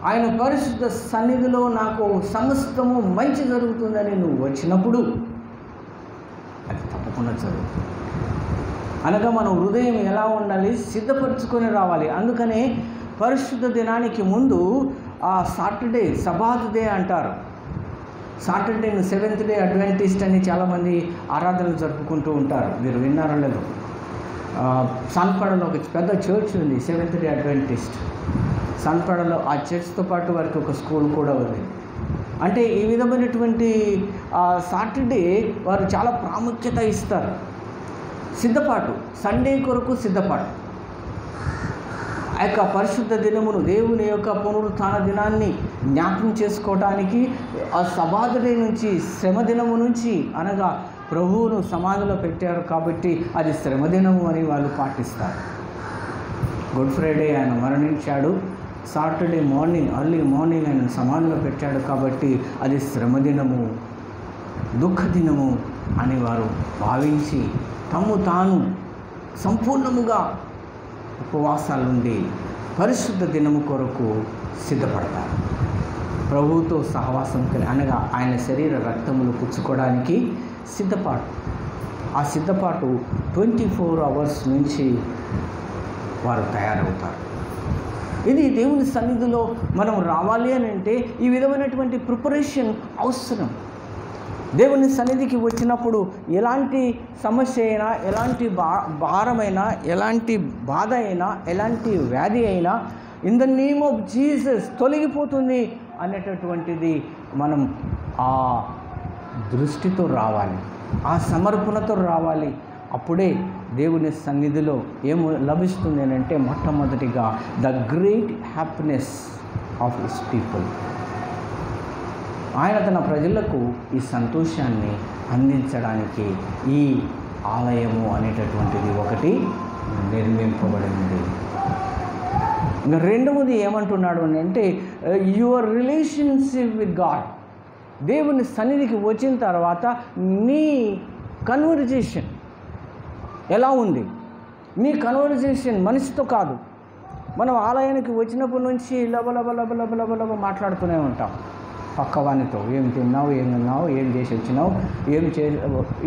S1: ఆయన పరిశుద్ధ సన్నిధిలో నాకు సమస్తము మంచి జరుగుతుందని నువ్వు వచ్చినప్పుడు అది తప్పకుండా జరుగుతుంది. అనగా మనం హృదయం ఎలా ఉండాలి, సిద్ధపరచుకొని రావాలి. అందుకనే పరిశుద్ధ దినానికి ముందు ఆ సాటర్డే సబాత్ డే అంటారు. సాటర్డేను 7th డే అడ్వెంటిస్ట్ అని చాలామంది ఆరాధనలు జరుపుకుంటూ ఉంటారు. మీరు విన్నారో లేదు? సన్పడలో ఒక పెద్ద చర్చ్ ఉంది, 7th డే అడ్వెంటిస్ట్. సన్పడలో ఆ చర్చ్తో పాటు వారికి ఒక స్కూల్ కూడా ఉంది. అంటే ఈ విధమైనటువంటి సాటర్డే వారు చాలా ప్రాముఖ్యత ఇస్తారు. సిద్ధపాటు, సండే కొరకు సిద్ధపాటు. ఆ యొక్క పరిశుద్ధ దినమును, దేవుని యొక్క పునరుత్థాన దినాన్ని జ్ఞాపకం చేసుకోవడానికి ఆ సబాత్ డే నుంచి, శ్రమ దినము నుంచి, అనగా ప్రభువును సమాధిలో పెట్టారు కాబట్టి అది శ్రమ దినము అని వాళ్ళు పాటిస్తారు. గుడ్ ఫ్రైడే ఆయన మరణించాడు, సాటర్డే మార్నింగ్ ఎర్లీ మార్నింగ్ ఆయన సమాధిలో పెట్టాడు కాబట్టి అది శ్రమ దినము, దుఃఖ దినము అని వారు భావించి తాను సంపూర్ణముగా ఉపవాసాలుండి పరిశుద్ధ దినము కొరకు సిద్ధపడతారు. ప్రభువుతో సహవాసం అనగా ఆయన శరీర రక్తములు పుచ్చుకోవడానికి సిద్ధపాటు. ఆ సిద్ధపాటు 24 hours నుంచి వారు తయారవుతారు. ఇది దేవుని సన్నిధిలో మనం రావాలి అని అంటే ఈ విధమైనటువంటి ప్రిపరేషన్ అవసరం. దేవుని సన్నిధికి వచ్చినప్పుడు ఎలాంటి సమస్య అయినా, ఎలాంటి భారమైనా, ఎలాంటి బాధ అయినా, ఎలాంటి వ్యాధి అయినా in the name of Jesus తొలగిపోతుంది అనేటటువంటిది మనం ఆ దృష్టితో రావాలి, ఆ సమర్పణతో రావాలి. అప్పుడే దేవుని సన్నిధిలో ఏం లభిస్తుంది అని అంటే మొట్టమొదటిగా the great happiness of his people. ఆయన తన ప్రజలకు ఈ సంతోషాన్ని అందించడానికి ఈ ఆలయము అనేటటువంటిది ఒకటి నిర్మింపబడింది. ఇంకా రెండవది ఏమంటున్నాడు అని అంటే యువర్ రిలేషన్షిప్ విత్ గాడ్. దేవుని సన్నిధికి వచ్చిన తర్వాత నీ కన్వర్జేషన్ ఎలా ఉంది? నీ కన్వర్జేషన్ మనిషితో కాదు. మనం ఆలయానికి వచ్చినప్పటి నుంచి లబ మాట్లాడుతూనే ఉంటాం పక్కవానితో. ఏం తిన్నావు, ఏం విన్నావు, ఏం చేసి వచ్చినావు, ఏం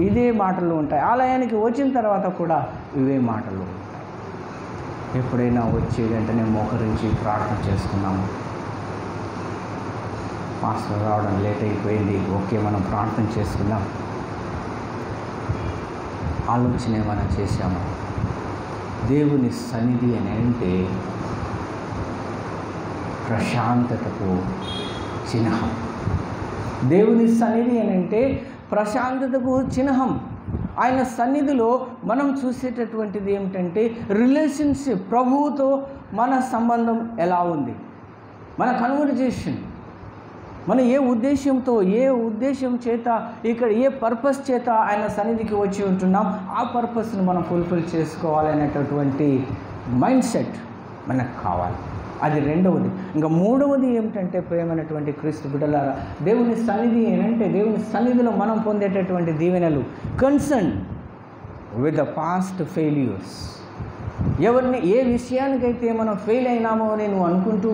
S1: ఇదే మాటలు ఉంటాయి. ఆలయానికి వచ్చిన తర్వాత కూడా ఇవే మాటలు ఉంటాయి. ఎప్పుడైనా వచ్చి వెంటనే మోకరించి ప్రార్థన చేసుకున్నాము, పాస్టర్ రావడం లేట్ అయిపోయింది, ఓకే మనం ప్రార్థన చేసుకుందాం, ఆలోచన ఏమైనా చేశాము? దేవుని సన్నిధి అని అంటే ప్రశాంతతకు చిహ్నం. దేవుని సన్నిధి అని అంటే ప్రశాంతతకు చిహ్నం. ఆయన సన్నిధిలో మనం చూసేటటువంటిది ఏమిటంటే రిలేషన్షిప్. ప్రభువుతో మన సంబంధం ఎలా ఉంది, మన కన్వర్జేషన్, మనం ఏ ఉద్దేశం చేత ఇక్కడ ఏ పర్పస్ చేత ఆయన సన్నిధికి వచ్చి ఉంటున్నాం, ఆ పర్పస్ని మనం ఫుల్ఫిల్ చేసుకోవాలి అనేటటువంటి మైండ్ సెట్ మనకు కావాలి. అది రెండవది. ఇంకా మూడవది ఏమిటంటే ప్రేమైనటువంటి క్రీస్తు బిడ్డలారా, దేవుని సన్నిధి ఏంటంటే దేవుని సన్నిధిలో మనం పొందేటటువంటి దీవెనలు concern with the past failures. ఎవరిని ఏ విషయానికైతే మనం ఫెయిల్ అయినామో అని నువ్వు అనుకుంటూ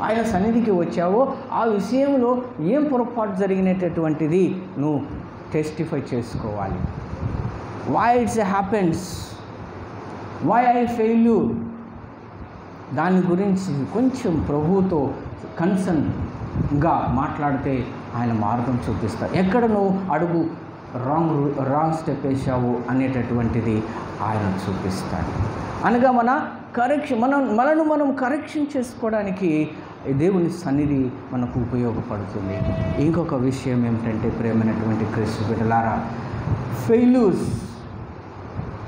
S1: ఆయన సన్నిధికి వచ్చావో ఆ విషయంలో ఏం పొరపాటు జరిగినటువంటిది నువ్వు టెస్టిఫై చేసుకోవాలి. Why it's happens, why I failure, దాని గురించి కొంచెం ప్రభువుతో కన్సర్న్గా మాట్లాడితే ఆయన మార్గం చూపిస్తారు. ఎక్కడ నువ్వు అడుగు రాంగ్ స్టెప్ వేసావు అనేటటువంటిది ఆయన చూపిస్తాడు. అనగా మనను కరెక్షన్ చేసుకోవడానికి దేవుని సన్నిధి మనకు ఉపయోగపడుతుంది. ఇంకొక విషయం ఏమిటంటే ప్రేమైనటువంటి క్రీస్తు బిడ్డలారా, ఫెయిల్యూర్స్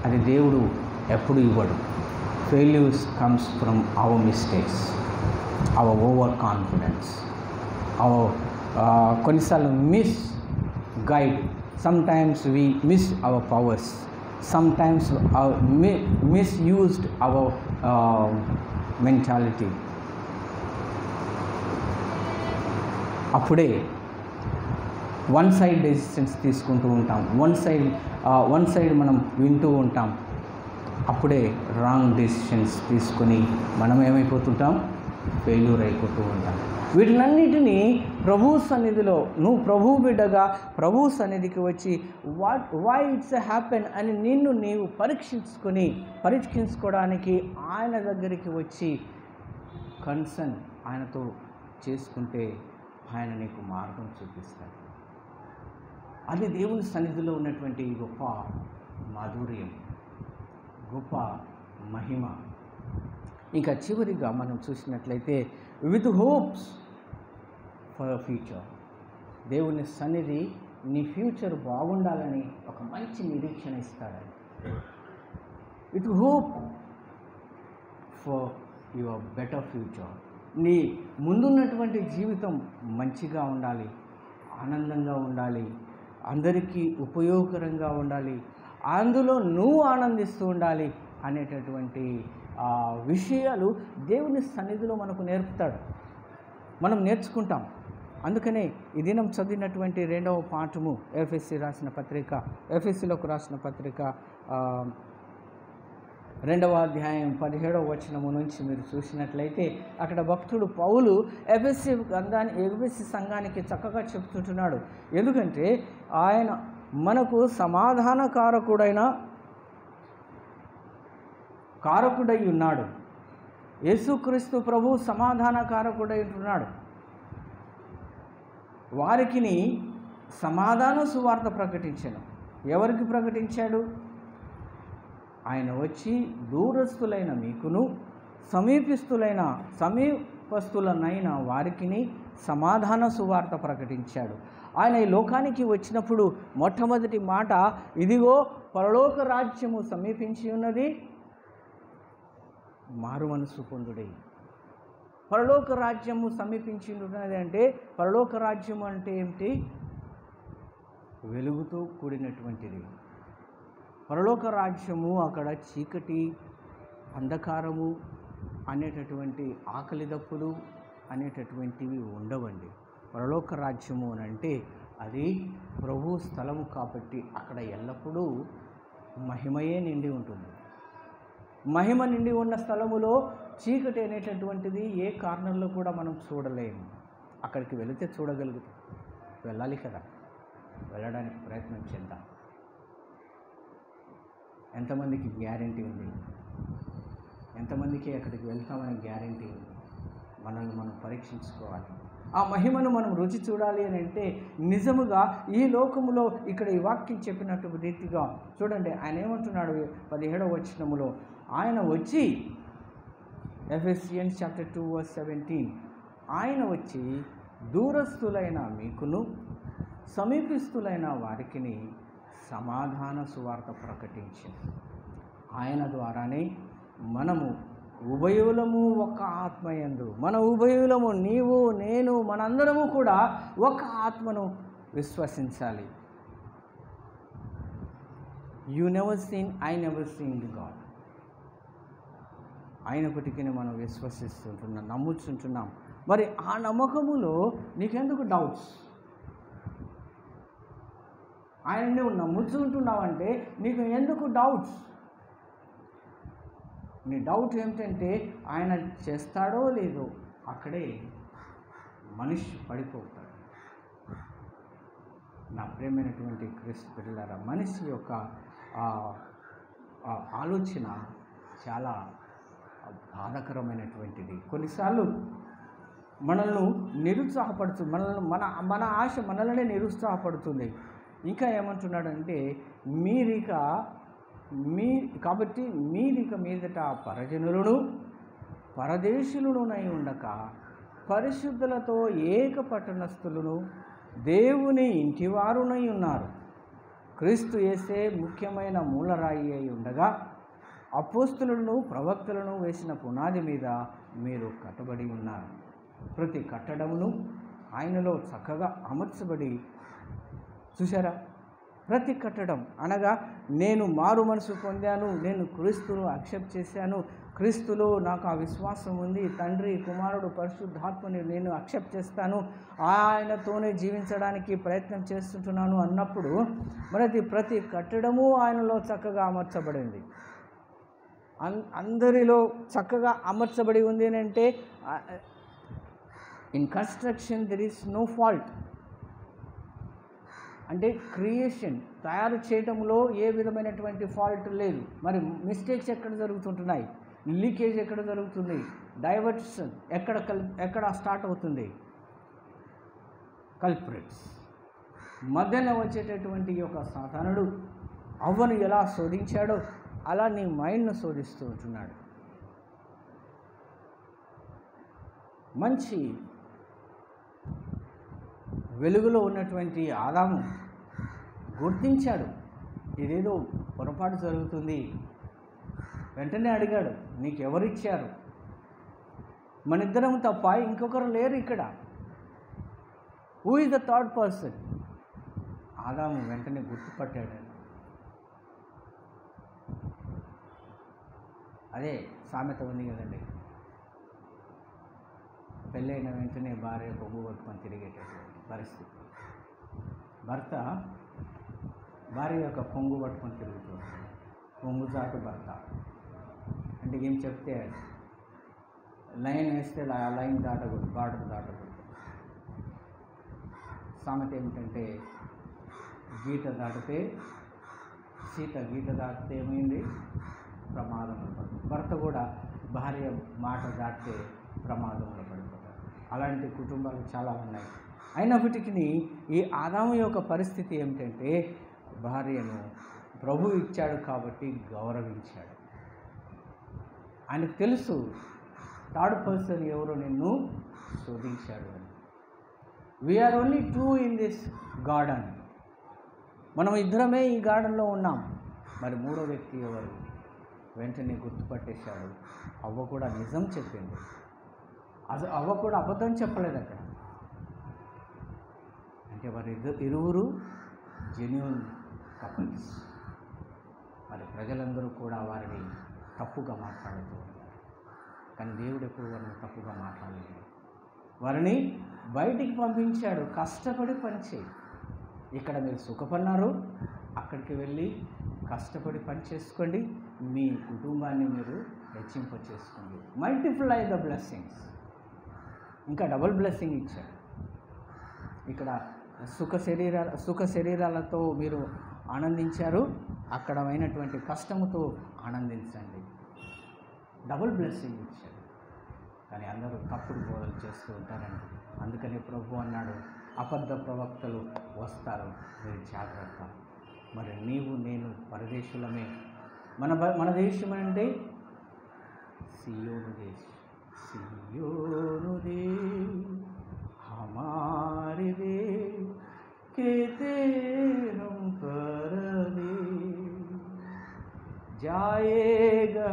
S1: అది దేవుడు ఎప్పుడు ఇవ్వడు. Failures comes from our mistakes, our over confidence, our కొన్నిసార్లు misguide. Sometimes we miss our powers. Sometimes misused our mentality. అప్పుడే వన్ సైడ్ డెసిషన్స్ తీసుకుంటూ ఉంటాం, వన్ సైడ్ మనం వింటూ ఉంటాం. అప్పుడే రాంగ్ డెసిషన్స్ తీసుకొని మనం ఏమైపోతుంటాం, ఫెయిల్యూర్ అయిపోతూ ఉంటాం. వీటినన్నిటినీ ప్రభు సన్నిధిలో నువ్వు ప్రభు బిడ్డగా ప్రభు సన్నిధికి వచ్చి వై ఇట్స్ హ్యాపెన్ అని నిన్ను నీవు పరీక్షించుకోవడానికి ఆయన దగ్గరికి వచ్చి కన్సర్న్ ఆయనతో చేసుకుంటే ఆయన నీకు మార్గం చూపిస్తాడు. అది దేవుని సన్నిధిలో ఉన్నటువంటి గొప్ప మాధుర్యం, గొప్ప మహిమ. ఇంకా చివరిగా మనం చూసినట్లయితే విత్ హోప్స్ ఫర్ ఫ్యూచర్. దేవుని సన్నిధి నీ ఫ్యూచర్ బాగుండాలని ఒక మంచి నిరీక్షణ ఇస్తాడని. With hope for your better future. నీ ముందున్నటువంటి జీవితం మంచిగా ఉండాలి, ఆనందంగా ఉండాలి, అందరికీ ఉపయోగకరంగా ఉండాలి, అందులో నువ్వు ఆనందిస్తూ ఉండాలి అనేటటువంటి విషయాలు దేవుని సన్నిధిలో మనకు నేర్పుతాడు, మనం నేర్చుకుంటాం. అందుకనే ఈ దినం చదివినటువంటి రెండవ పాఠము ఎఫెసీలోకి రాసిన పత్రిక 2వ అధ్యాయం 17వ వచనము నుంచి మీరు చూసినట్లయితే అక్కడ భక్తుడు పౌలు ఎఫెసీ సంఘానికి చక్కగా చెప్తుంటున్నాడు. ఎందుకంటే ఆయన మనకు కారకుడై ఉన్నాడు. యేసుక్రీస్తు ప్రభు సమాధానకారకుడై ఉంటున్నాడు. వారికిని సమాధాన సువార్త ప్రకటించాను. ఎవరికి ప్రకటించాడు? ఆయన వచ్చి దూరస్తులైన మీకును సమీపస్తులనైన వారికిని సమాధాన సువార్త ప్రకటించాడు. ఆయన ఈ లోకానికి వచ్చినప్పుడు మొట్టమొదటి మాట, ఇదిగో పరలోక రాజ్యము సమీపించి ఉన్నది, మారు మనసు పొందుడి. పరలోక రాజ్యము సమీపించి ఉన్నది అంటే పరలోక రాజ్యము అంటే ఏమిటి? వెలుగుతో కూడినటువంటిది. పరలోక రాజ్యము అక్కడ చీకటి, అంధకారము అనేటటువంటి ఆకలి దప్పులు అనేటటువంటివి ఉండవండి. పరలోక రాజ్యము అని అంటే అది ప్రభు స్థలము కాబట్టి అక్కడ ఎల్లప్పుడూ మహిమయే నిండి ఉంటుంది. మహిమ నిండి ఉన్న స్థలములో చీకటి అనేటటువంటిది ఏ కారణంలో కూడా మనం చూడలేము. అక్కడికి వెళితే చూడగలుగుతాం. వెళ్ళాలి కదా, వెళ్ళడానికి ప్రయత్నం చేద్దాం. ఎంతమందికి గ్యారెంటీ ఉంది? ఎంతమందికి అక్కడికి వెళ్తామని గ్యారెంటీ ఉంది? మనల్ని మనం పరీక్షించుకోవాలి. ఆ మహిమను మనం రుచి చూడాలి అని అంటే నిజముగా ఈ లోకములో ఇక్కడ ఈ వాక్యం చెప్పినట్టు రీతిగా చూడండి. ఆయన ఏమంటున్నాడు 17వ వచనములో, ఆయన వచ్చి ఎఫెసియన్స్ చాప్టర్ 2:17 ఆయన వచ్చి దూరస్థులైన మీకును సమీపిస్తులైన వారికిని సమాధాన సువార్త ప్రకటించింది. ఆయన ద్వారానే మనము ఉభయులము ఒక ఆత్మయందు, మన ఉభయులము నీవు నేను మనందరము కూడా ఒక ఆత్మను విశ్వసించాలి. You never seen, I never seen God. ఆయనప్పటికీ మనం విశ్వసిస్తుంటున్నాం, నమ్ముచుంటున్నాం. మరి ఆ నమ్మకములో నీకెందుకు డౌట్స్? ఆయన నువ్వు నమ్ముతుంటున్నావంటే నీకు ఎందుకు డౌట్స్? నీ డౌట్ ఏమిటంటే ఆయన చేస్తాడో లేదో అక్కడే మనిషి పడిపోతాడు. నా ప్రియమైనటువంటి క్రీస్తు బిడ్డలారా, మనిషి యొక్క ఆలోచన చాలా బాధాకరమైనటువంటిది. కొన్నిసార్లు మనల్ని నిరుత్సాహపడుతుంది, మన ఆశ మనల్ని నిరుత్సాహపడుతుంది. ఇంకా ఏమంటున్నాడంటే కాబట్టి మీరిక మీదట పరజనులను పరదేశులనై ఉండక పరిశుద్ధులతో ఏక పట్టణస్థులను దేవుని ఇంటివారునై ఉన్నారు. క్రీస్తు యేసే ముఖ్యమైన మూలరాయి అయి ఉండగా అపోస్తులను ప్రవక్తలను వేసిన పునాది మీద మీరు కట్టబడి ఉన్నారు. ప్రతి కట్టడమును ఆయనలో చక్కగా అమర్చబడి, చూసారా, ప్రతి కట్టడం అనగా నేను మారు మనసు పొందాను, నేను క్రీస్తును యాక్సెప్ట్ చేశాను, క్రీస్తులో నాకు ఆ విశ్వాసం ఉంది, తండ్రి కుమారుడు పరిశుద్ధాత్మని నేను యాక్సెప్ట్ చేస్తాను, ఆయనతోనే జీవించడానికి ప్రయత్నం చేస్తుంటున్నాను అన్నప్పుడు ప్రతి కట్టడము ఆయనలో చక్కగా అమర్చబడింది. అందరిలో చక్కగా అమర్చబడి ఉంది అని అంటే in construction there is no fault. అంటే క్రియేషన్ తయారు చేయటంలో ఏ విధమైనటువంటి ఫాల్ట్ లేదు. మరి మిస్టేక్స్ ఎక్కడ జరుగుతుంటున్నాయి? లీకేజ్ ఎక్కడ జరుగుతుంది? డైవర్షన్ ఎక్కడ స్టార్ట్ అవుతుంది? కల్ప్రిట్స్ మధ్యన వచ్చేటటువంటి యొక్క సాతానుడు అవ్వను ఎలా శోధించాడో అలా నీ మైండ్ను శోధిస్తూ ఉంటున్నాడు. మంచి వెలుగులో ఉన్నటువంటి ఆదాము గుర్తించాడు, ఇదేదో పొరపాటు జరుగుతుంది. వెంటనే అడిగాడు, నీకెవరిచ్చారు? మనిద్దరం తప్ప ఇంకొకరు లేరు ఇక్కడ. Who is the third person? ఆదాము వెంటనే గుర్తుపట్టాడు. అదే సామెత ఉంది కదండి, పెళ్ళైన వెంటనే భార్య పొంగు పట్టుకొని తిరిగేటటువంటి పరిస్థితి. భర్త భార్య యొక్క పొంగు పట్టుకొని తిరుగుతుంది. పొంగు చాటు భర్త అంటే ఏం చెప్తే లైన్ వేస్తే ఆ లైన్ దాటకూడదు, బార్డర్ దాటకూడదు. సామెత ఏమిటంటే గీత దాటితే సీత, గీత దాటితే ఏమైంది? ప్రమాదంలో పడుతుంది. భర్త కూడా భార్య మాట దాటితే ప్రమాదంలో పడిపోతారు. అలాంటి కుటుంబాలు చాలా ఉన్నాయి. అయినప్పటికీ ఈ ఆదాము యొక్క పరిస్థితి ఏమిటంటే భార్యను ప్రభు ఇచ్చాడు కాబట్టి గౌరవించాడు. ఆయనకు తెలుసు థర్డ్ పర్సన్ ఎవరో నిన్ను శోధించాడు అని. We are only two in this garden. మనం ఇద్దరమే ఈ గార్డెన్లో ఉన్నాం. మరి మూడో వ్యక్తి ఎవరు? వెంటనే గుర్తుపట్టేశాడు. అవ్వ కూడా నిజం చెప్పింది. అసలు అవ్వ కూడా అబద్ధం చెప్పలేదు అక్కడ. అంటే వారి ఇరువురు జెన్యూన్ కపుల్స్. మరి ప్రజలందరూ కూడా వారిని తప్పుగా మాట్లాడుతూ ఉన్నారు. కానీ దేవుడు ఎప్పుడు వారిని తప్పుగా మాట్లాడలేదు. వారిని బయటికి పంపించాడు. కష్టపడి పనిచేయి. ఇక్కడ మీరు సుఖపడినారు, అక్కడికి వెళ్ళి కష్టపడి పని చేసుకోండి, మీ కుటుంబాన్ని మీరు హెచ్చింప చేసుకోండి. Multiply the blessings. ఇంకా డబుల్ బ్లెస్సింగ్ ఇచ్చాడు. ఇక్కడ సుఖ శరీరాలతో మీరు ఆనందించారు, అక్కడ అయినటువంటి కష్టముతో ఆనందించండి. డబుల్ బ్లెస్సింగ్ ఇచ్చాడు. కానీ అందరూ తప్పుడు బోధలు చేస్తూ ఉంటారండి. అందుకని ప్రభు అన్నాడు, అబద్ధ ప్రవక్తలు వస్తారు, మీరు జాగ్రత్త. మరి నీవు నేను పరదేశులమే. మన దేశం అంటే సియోను దేశం. సియోను దేశ్ హమారే దేశ్ కేతే హమ్ పరదే జాయేగా.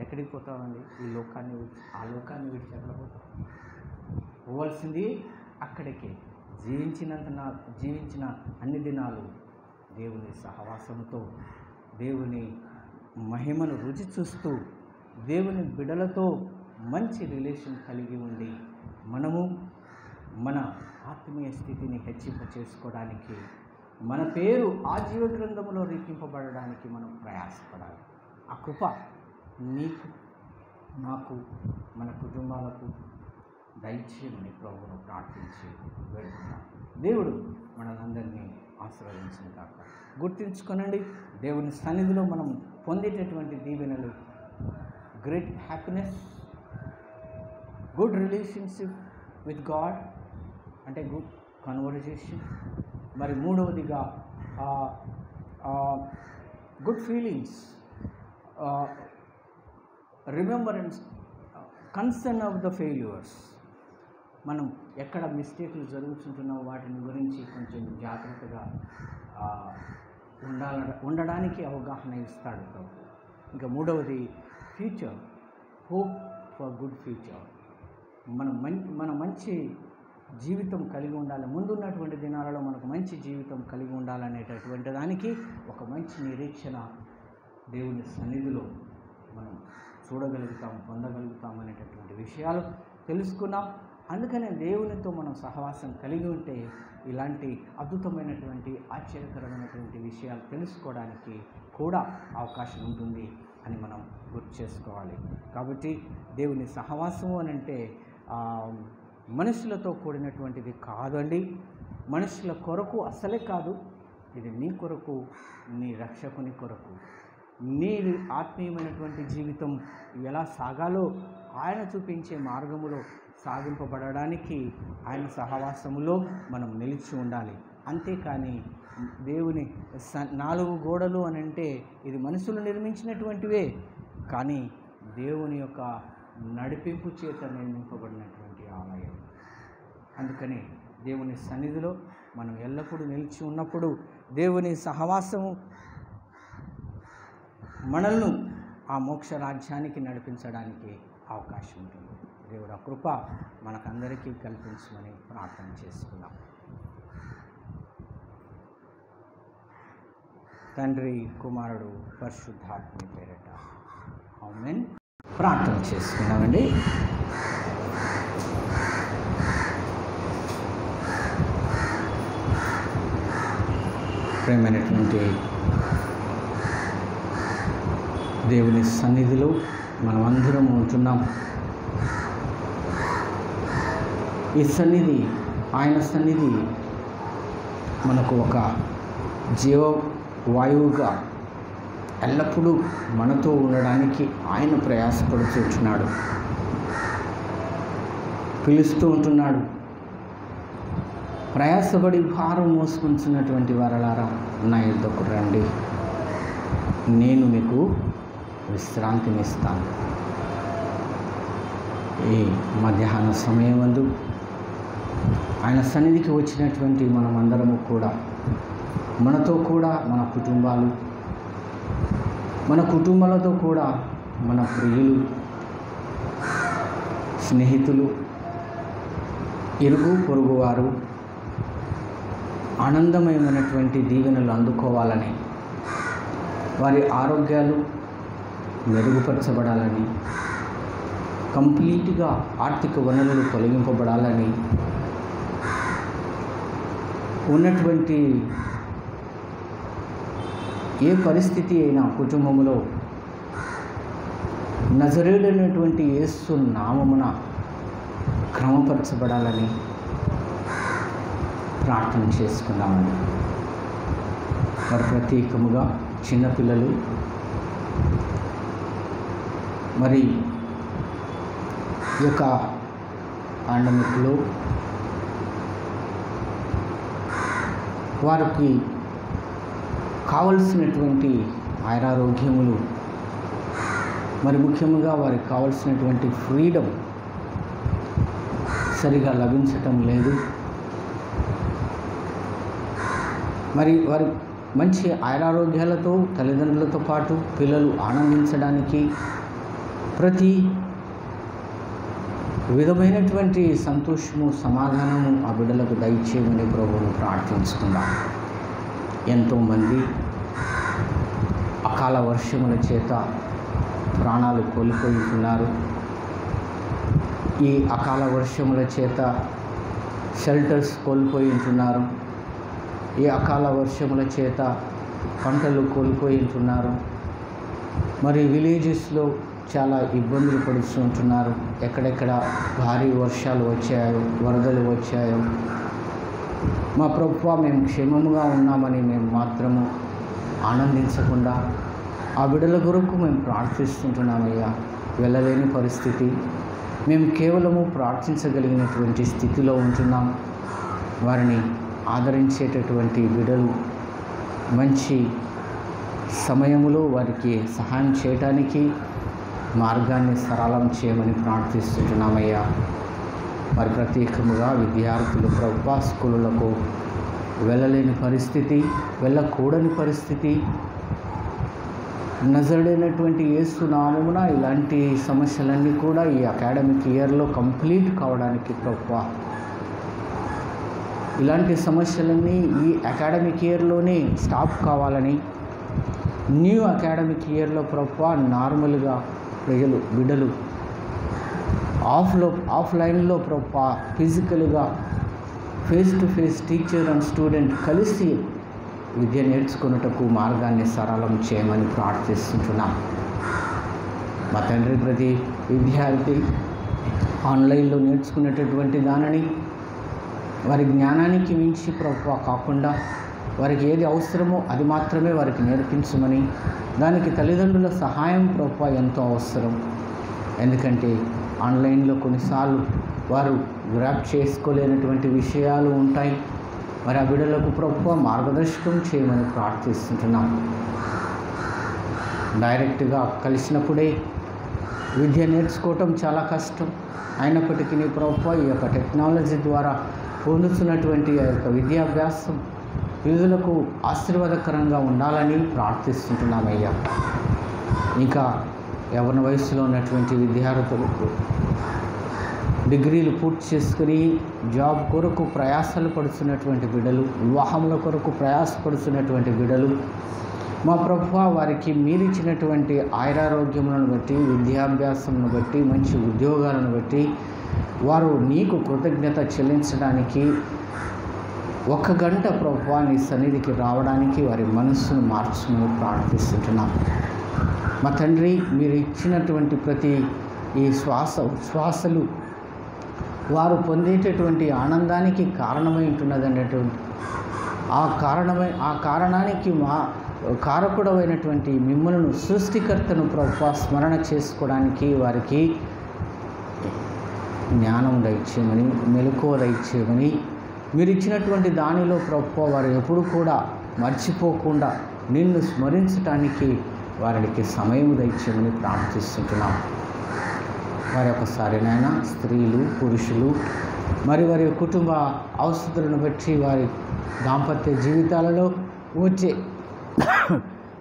S1: ఎక్కడికి పోతామండి? ఈ లోకాన్ని విడిచి, ఆ లోకాన్ని విడిచి ఎక్కడ పోతాం? పోవాల్సింది అక్కడికి. జీవించిన అన్ని దినాలు దేవుని సహవాసంతో, దేవుని మహిమను రుచి చూస్తూ, దేవుని బిడలతో మంచి రిలేషన్ కలిగి ఉండి, మనము మన ఆత్మీయ స్థితిని హెచ్చింప చేసుకోవడానికి, మన పేరు ఆ జీవ గ్రంథంలో లిఖింపబడడానికి మనం ప్రయాసపడాలి. ఆ కృప నీకు, నాకు, మన కుటుంబాలకు దయచేయమని ప్రభువును ప్రార్థించి వేడుకున్నాం. దేవుడు మనందరినీ ఆశీర్వదించిన కాక. గుర్తుంచుకోనండి, దేవుని సన్నిధిలో మనం పొందేటటువంటి దీవెనలు great happiness, good relationship with God, అంటే గుడ్ కన్వర్జేషన్. మరి మూడవదిగా good feelings, remembrance, concern of the failures. మనం ఎక్కడ మిస్టేక్లు జరుగుతుంటున్నామో వాటిని గురించి కొంచెం జాగ్రత్తగా ఉండడానికి అవగాహన ఇస్తాడు ప్రభు. ఇంకా మూడవది future, hope for good future. మన మంచి జీవితం కలిగి ఉండాలి, ముందున్నటువంటి దినాలలో మనకు మంచి జీవితం కలిగి ఉండాలనేటటువంటి దానికి ఒక మంచి నిరీక్షణ దేవుని సన్నిధిలో మనం చూడగలుగుతాం, పొందగలుగుతాం అనేటటువంటి విషయాలు తెలుసుకున్నాం. అందుకనే దేవునితో మనం సహవాసం కలిగి ఉంటే ఇలాంటి అద్భుతమైనటువంటి ఆశ్చర్యకరమైనటువంటి విషయాలు తెలుసుకోవడానికి కూడా అవకాశం ఉంటుంది అని మనం గుర్తు చేసుకోవాలి. కాబట్టి దేవుని సహవాసము అని అంటే మనుషులతో కూడినటువంటిది కాదండి. మనుషుల కొరకు అసలే కాదు. ఇది నీ కొరకు, నీ రక్షకుని కొరకు, నీ ఆత్మీయమైనటువంటి జీవితం ఎలా సాగాలో ఆయన చూపించే మార్గములో సాగింపబడడానికి ఆయన సహవాసములో మనం నిలిచి ఉండాలి. అంతేకాని దేవుని 4 గోడలు అని అంటే ఇది మనుషులు నిర్మించినటువంటివే, కానీ దేవుని యొక్క నడిపింపు చేత నిర్మింపబడినటువంటి ఆలయం. అందుకని దేవుని సన్నిధిలో మనం ఎల్లప్పుడూ నిలిచి ఉన్నప్పుడు దేవుని సహవాసము మనల్ని ఆ మోక్ష రాజ్యానికి నడిపించడానికి అవకాశం ఉంటుంది. దేవుడు కృప మనకందరికీ కల్పించమని ప్రార్థన చేసుకున్నాం. తండ్రి, కుమారుడు, పరిశుద్ధాత్మ పేరిట ఆమేన్. ప్రార్థన చేసుకున్నామండి. ప్రేమైనటువంటి దేవుని సన్నిధిలో మనమందరం ఉంటున్నాం. ఈ సన్నిధి, ఆయన సన్నిధి మనకు ఒక జీవవాయువుగా ఎల్లప్పుడూ మనతో ఉండడానికి ఆయన ప్రయాసపడుతున్నాడు, పిలుస్తూ ఉంటున్నాడు. ప్రయాసపడి భారం మోసుకుంటున్నటువంటి వారలారా నా యొద్దకు రండి, నేను మీకు విశ్రాంతినిస్తాను. ఈ మధ్యాహ్న సమయమందు ఆయన సన్నిధికి వచ్చినటువంటి మనమందరము కూడా, మనతో కూడా మన కుటుంబాలు, మన కుటుంబాలతో కూడా మన ప్రియులు, స్నేహితులు, ఇరుగు పొరుగువారు ఆనందమయమైనటువంటి దీవెనలు అందుకోవాలని, వారి ఆరోగ్యాలు మెరుగుపరచబడాలని, కంప్లీట్గా ఆర్థిక వనరులు తొలగింపబడాలని, ఉన్నటువంటి ఏ పరిస్థితి అయినా కుటుంబంలో నజరేయుడైనటువంటి యేసు నామమున క్రమపరచబడాలని ప్రార్థన చేసుకున్నామండి. మరి ప్రత్యేకముగా చిన్నపిల్లలు, మరి ఈ యొక్క పాండమిక్లో వారికి కావలసినటువంటి ఆయురారోగ్యములు, మరి ముఖ్యంగా వారికి కావలసినటువంటి ఫ్రీడమ్ సరిగా లభించటం లేదు. మరి వారి మంచి ఆయురారోగ్యాలతో తల్లిదండ్రులతో పాటు పిల్లలు ఆనందించడానికి ప్రతి విధమైనటువంటి సంతోషము, సమాధానము ఆ బిడ్డలకు దయచేయమని ప్రభువును ప్రార్థించుకుందాం. ఎంతోమంది అకాల వర్షముల చేత ప్రాణాలు కోల్పోతున్నారు. ఈ అకాల వర్షముల చేత షెల్టర్స్ కోల్పోయి ఉంటున్నారు. ఈ అకాల వర్షముల చేత పంటలు కోల్పోయి ఉంటున్నారు. మరి విలేజెస్లో చాలా ఇబ్బందులు పడుతూ ఉంటున్నారు. ఎక్కడెక్కడ భారీ వర్షాలు వచ్చాయో, వరదలు వచ్చాయో, మా ప్రభువా మేము క్షేమముగా ఉన్నామని మేము మాత్రము ఆనందించకుండా ఆ బిడ్డల కొరకు మేము ప్రార్థిస్తుంటున్నామయ్యా. వెళ్ళలేని పరిస్థితి, మేము కేవలము ప్రార్థించగలిగినటువంటి స్థితిలో ఉంటున్నాం. వారిని ఆదరించేటటువంటి బిడ్డలు మంచి సమయములో వారికి సహాయం చేయడానికి మార్గాన్ని సరళం చేయమని ప్రార్థిస్తుంటున్నామయ్యా. మరి ప్రత్యేకముగా విద్యార్థులు ప్రభువా స్కూళ్ళకు వెళ్ళలేని పరిస్థితి, వెళ్ళకూడని పరిస్థితి, నజరేయుడైనటువంటి యేసు నామమున ఇలాంటి సమస్యలన్నీ కూడా ఈ అకాడమిక్ ఇయర్లో కంప్లీట్ కావడానికి ప్రభువా, ఇలాంటి సమస్యలన్నీ ఈ అకాడమిక్ ఇయర్లోనే స్టాప్ కావాలని, న్యూ అకాడమిక్ ఇయర్లో ప్రభువా నార్మల్గా ప్రజలు బిడ్డలు ఆఫ్లైన్లో ప్రభువా ఫిజికల్గా face to face teacher and student కలిసి విద్య నేర్చుకున్నటకు మార్గాన్ని సరళం చేయమని ప్రార్థిస్తుంటున్నాం. మా తండ్రి, ప్రతి విద్యార్థి ఆన్లైన్లో నేర్చుకునేటటువంటి దానిని వారి జ్ఞానానికి మించి ప్రభువా కాకుండా వారికి ఏది అవసరమో అది మాత్రమే వారికి నేర్పించమని, దానికి తల్లిదండ్రుల సహాయం ప్రభువా ఎంతో అవసరం. ఎందుకంటే ఆన్లైన్లో కొన్నిసార్లు వారు గ్రాప్ చేసుకోలేనటువంటి విషయాలు ఉంటాయి. మరి ఆ బిడ్డలకు ప్రభువా మార్గదర్శకం చేయమని ప్రార్థిస్తుంటున్నాం. డైరెక్ట్గా కలిసినప్పుడే విద్య నేర్చుకోవటం చాలా కష్టం. అయినప్పటికీ ప్రభువా ఈ యొక్క టెక్నాలజీ ద్వారా పొందుతున్నటువంటి ఆ యొక్క విద్యాభ్యాసం విధులకు ఆశీర్వాదకరంగా ఉండాలని ప్రార్థిస్తుంటున్నామయ్యా. ఇంకా యవ్వన వయసులో ఉన్నటువంటి విద్యార్థులకు డిగ్రీలు పూర్తి చేసుకుని జాబ్ కొరకు ప్రయాసాలు పడుతున్నటువంటి బిడ్డలు, వివాహముల కొరకు ప్రయాసపడుతున్నటువంటి బిడ్డలు, మా ప్రభువా వారికి మీరిచ్చినటువంటి ఆయురారోగ్యములను బట్టి, విద్యాభ్యాసమును బట్టి, మంచి ఉద్యోగాలను బట్టి వారు నీకు కృతజ్ఞత చెల్లించడానికి 1 గంట ప్రభువా నీ సన్నిధికి రావడానికి వారి మనస్సును మార్చమని ప్రార్థిస్తుంటున్నాం. మా తండ్రి, మీరు ఇచ్చినటువంటి ప్రతి ఈ శ్వాసలు వారు పొందేటటువంటి ఆనందానికి కారణమై ఉంటున్నది అనేటువంటి ఆ కారణానికి మా కారకుడమైనటువంటి మిమ్మల్ని సృష్టికర్తను ప్రభువా స్మరణ చేసుకోవడానికి వారికి జ్ఞానం దయచేయమని, మెలకువ దయచేయమని, మీరు ఇచ్చినటువంటి దానిలో ప్రభువా వారు ఎప్పుడు కూడా మర్చిపోకుండా నిన్ను స్మరించడానికి వారికి సమయం దయచేయమని ప్రార్థిస్తుంటున్నాం. వారి ఒకసారి నాయన స్త్రీలు, పురుషులు మరి వారి కుటుంబ అవసరాలను బట్టి వారి దాంపత్య జీవితాలలో వచ్చే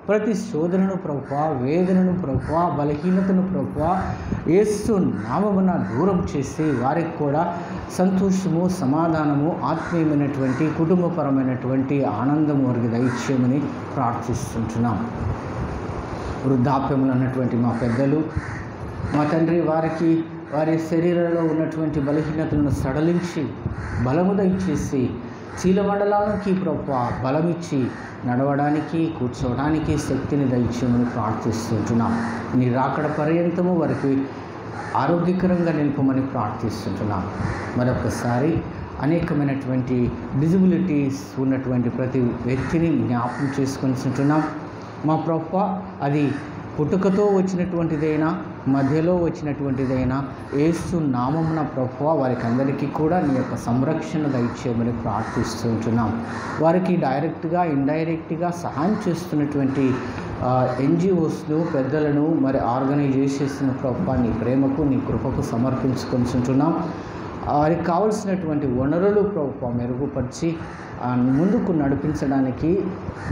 S1: ప్రతి శోధనను ప్రభువా, వేదనను ప్రభువా, బలహీనతను ప్రభువా యేసు నామమున దూరం చేసి వారికి కూడా సంతోషము, సమాధానము, ఆత్మీయమైనటువంటి కుటుంబపరమైనటువంటి ఆనందము వారికి దయచేయమని ప్రార్థిస్తుంటున్నాం. వృద్ధాప్యములు అన్నటువంటి మా పెద్దలు, మా తండ్రి, వారికి వారి శరీరంలో ఉన్నటువంటి బలహీనతలను సడలించి బలము దయచేసి చీలమండలానికి ప్రభువా బలమిచ్చి నడవడానికి, కూర్చోవడానికి శక్తిని దయచేయమని ప్రార్థిస్తుంటున్నాం. నీ రాకడ పర్యంతము వారికి ఆరోగ్యకరంగా నిలుపమని ప్రార్థిస్తుంటున్నాం. మరొకసారి అనేకమైనటువంటి డిజబిలిటీస్ ఉన్నటువంటి ప్రతి వ్యక్తిని జ్ఞాపకం చేసుకుంటున్నాం. మా ప్రభువా, అది పుట్టుకతో వచ్చినటువంటిదైనా, మధ్యలో వచ్చినటువంటిదైనా, యేసు నామమున ప్రభువా వారికి అందరికీ కూడా నీ యొక్క సంరక్షణ దయచేయమని ప్రార్థిస్తుంటున్నాం. వారికి డైరెక్ట్గా, ఇండైరెక్ట్గా సహాయం చేస్తున్నటువంటి NGOస్ను, పెద్దలను, మరి ఆర్గనైజేషన్స్ను ప్రభువా నీ ప్రేమకు, నీ కృపకు సమర్పించుకుంటున్నాం. వారికి కావలసినటువంటి వనరులు ప్రభువా మెరుగుపరిచి ముందుకు నడిపించడానికి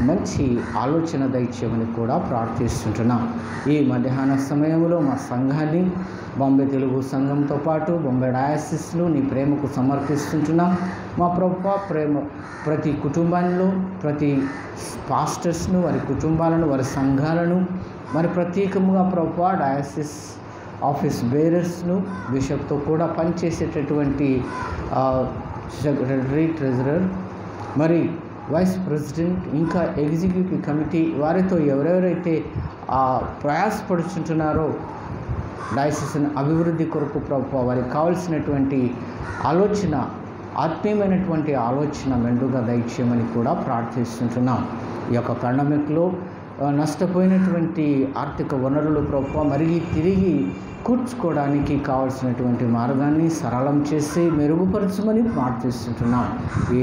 S1: మంచి ఆలోచన దయచేయమని కూడా ప్రార్థిస్తుంటున్నాం. ఈ మధ్యాహ్న సమయంలో మా సంఘాన్ని, బాంబే తెలుగు సంఘంతో పాటు బాంబే డయాసిస్ను నీ ప్రేమకు సమర్పిస్తుంటున్నాం. మా ప్రభువా ప్రతి కుటుంబంలో ప్రతి పాస్టర్స్ను, వారి కుటుంబాలను, వారి సంఘాలను, మరి ప్రత్యేకంగా ప్రభువా డయాసిస్ ఆఫీస్ బేరర్స్ను, బిషప్తో కూడా పనిచేసేటటువంటి సెక్రటరీ, ట్రెజరర్, మరి వైస్ ప్రెసిడెంట్, ఇంకా ఎగ్జిక్యూటివ్ కమిటీ వారితో ఎవరెవరైతే ప్రయాసపడుచుంటున్నారో డయాసిస్ అభివృద్ధి కొరకు ప్రభువా వారికి కావాల్సినటువంటి ఆలోచన, ఆత్మీయమైనటువంటి ఆలోచన మెండుగా దయచేయమని కూడా ప్రార్థిస్తుంటున్నాం. ఈ యొక్క పాండమిక్లో నష్టపోయినటువంటి ఆర్థిక వనరులు ప్రభువా మరిగి తిరిగి కూర్చుకోవడానికి కావాల్సినటువంటి మార్గాన్ని సరళం చేసి మెరుగుపరచమని ప్రార్థిస్తుంటున్నాం. ఈ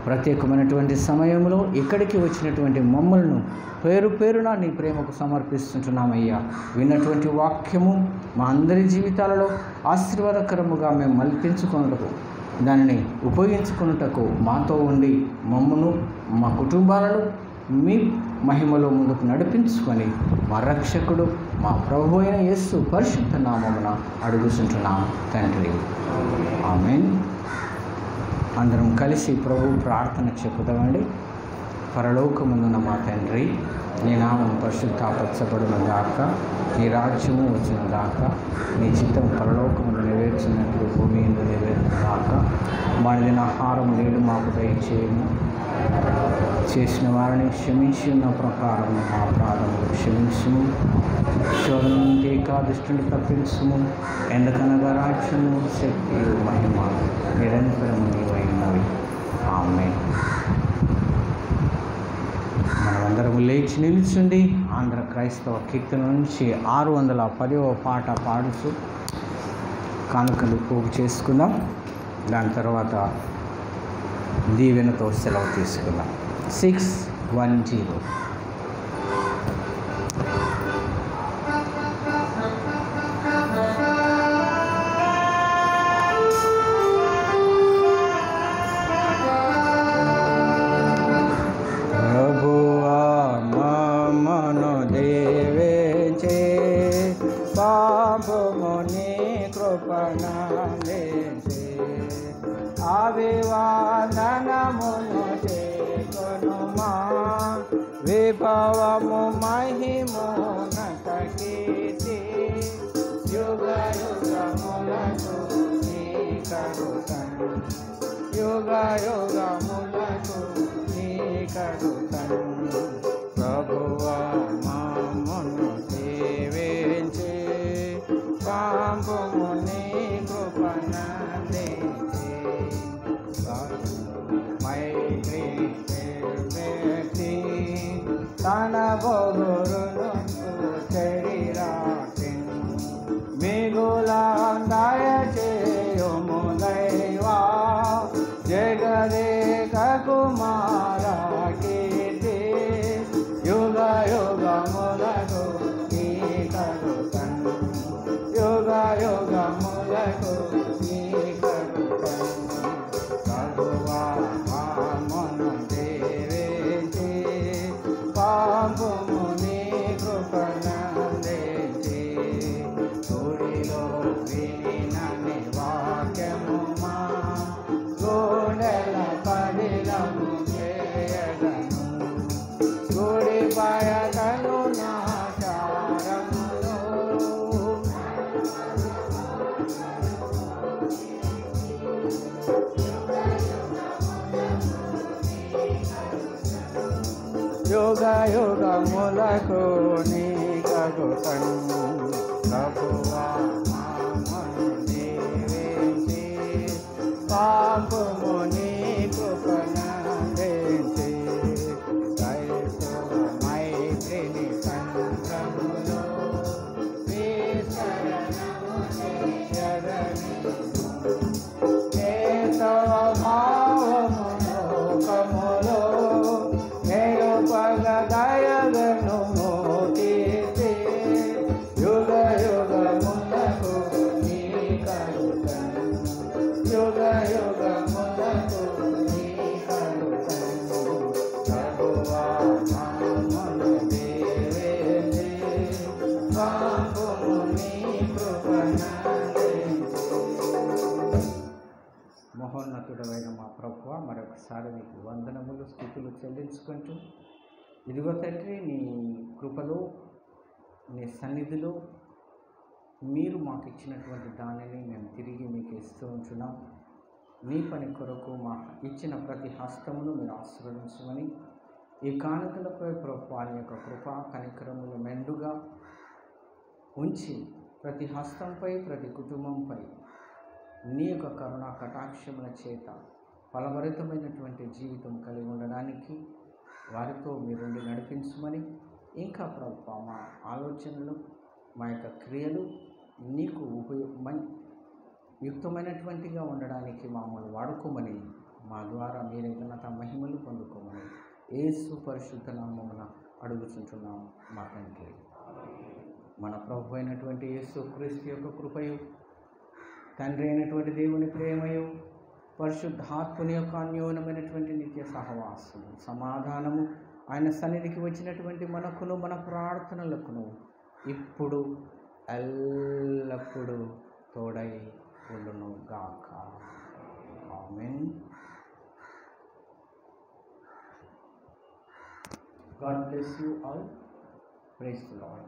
S1: ప్రత్యేకమైనటువంటి సమయంలో ఇక్కడికి వచ్చినటువంటి మమ్మల్ని పేరు పేరున నీ ప్రేమకు సమర్పిస్తుంటున్నామయ్యా. విన్నటువంటి వాక్యము మా అందరి జీవితాలలో ఆశీర్వాదకరముగా మేము మలిపించుకున్నటకు, దానిని ఉపయోగించుకున్నటకు మాతో ఉండి మమ్మను, మా కుటుంబాలను మీ మహిమలో ముందుకు నడిపించుకొని మా రక్షకుడు, మా ప్రభువు అయిన యేసు పరిశుద్ధ నామమున అడుగుచుంటున్నాం తండ్రి, ఆమేన్. అందరం కలిసి ప్రభు ప్రార్థన చెప్పుదామండి. పరలోకమందున్న మా తండ్రి, నీ నామం పరిశుద్ధపరచబడును గాక, నీ రాజ్యము వచ్చిన గాక, నీ చిత్తం పరలోకమును నెరవేర్చినట్లు భూమి యందు నెరవేరును గాక. మా దిన ఆహారం నేడు మాకు దయచేయము, చేసిన వారిని క్షమించి ఉన్న ప్రకారం మా అపరాధములు క్షమించుము, శోధన నుండి దుష్టుని తప్పించుము, ఎందుకనగా రాజ్యము, శక్తి, మహిమ నిరంతరము నీవైనవి. ఆమేన్. మనమందరము లేచి నిలుచుండి ఆంధ్ర క్రైస్తవ కీర్తన నుంచి 610వ పాట పాడుతూ కానుకలు పోగు చేసుకుందాం. దాని తర్వాత దీవెనతో సెలవు తీసుకుందాం. 610. ప్రభువా మమ్మను దీవించి పాపముని కృపణించి అభివందనమును చేకొనుమా, విభవము మహిమోన్నతకీర్తి యుగ యుగములకు నీకరుతను, యుగ యుగములకు నీకరుతను. ప్రభువా మమ్మను దీవించి పాపముని కృపణించి మైత్రి వ్యక్తి తన బొగురును శరీరాటి మిగులా దయచేయుము దైవా, జగదేక కుమార కీర్తి యుగ యుగములకు నీకరుతను, యుగ యుగములకు నీకరుతను. ప్రభువా మమ్మను దీవించి పాపము యుగ యుగములకు నీ కగుటన్ ప్రభువా నామము దీవించి పాపము నీ కృపనందించి క్రైస్తవ మైత్రిని సంద్రములో నీ శరణము శరణి కేశవ భావము లోకములో దయగను మోటితే యుగ యుగములకు నీ కరుణను యుగ యుగములకు నీ కరుణను ప్రభువా నామమును దీవించి పాపము నీ కృపనందించి. మహోన్నతుడైన మా ప్రభువా, మరొకసారి నీకు వందనములు స్తుతులు చెల్లించుకుంటూ, ఇదిగో తండ్రి, నీ కృపలో నీ సన్నిధిలో మీరు మాకు ఇచ్చినటువంటి దానిని మేము తిరిగి మీకు ఇస్తూ ఉంటున్నాం. నీ పని కొరకు మా ఇచ్చిన ప్రతి హస్తమును మీరు ఆశీర్వదించమని, ఈ కానుకలపై ప్రభువా నీ యొక్క కృపా కనికరములు మెండుగా ఉంచి ప్రతి హస్తంపై ప్రతి కుటుంబంపై నీ యొక్క కరుణా కటాక్షముల చేత ఫలభరితమైనటువంటి జీవితం కలిగి ఉండడానికి వారితో మీరుండి నడిపించమని, ఇంకా ప్రభువా మా ఆలోచనలు మా యొక్క క్రియలు నీకు యుక్తమైనటువంటిగా ఉండడానికి మమ్మల్ని వాడుకోమని, మా ద్వారా మీరే ఘనత మహిమలు పొందుకోమని యేసు పరిశుద్ధ నామమున అడుగుచుంటున్నాం మా తండ్రి. మన ప్రభు అయినటువంటి యేసు క్రీస్తు యొక్క కృపయు, తండ్రి అయినటువంటి దేవుని ప్రేమయు, పరిశుద్ధాత్ముని యొక్క అన్యోన్యమైనటువంటి నిత్య సహవాసము సమాధానము ఆయన సన్నిధికి వచ్చినటువంటి మనకును మన ప్రార్థనలకును ఇప్పుడు ఎల్లప్పుడూ తోడై ఉండును గాక. ఆమేన్. God bless you all. Praise the Lord.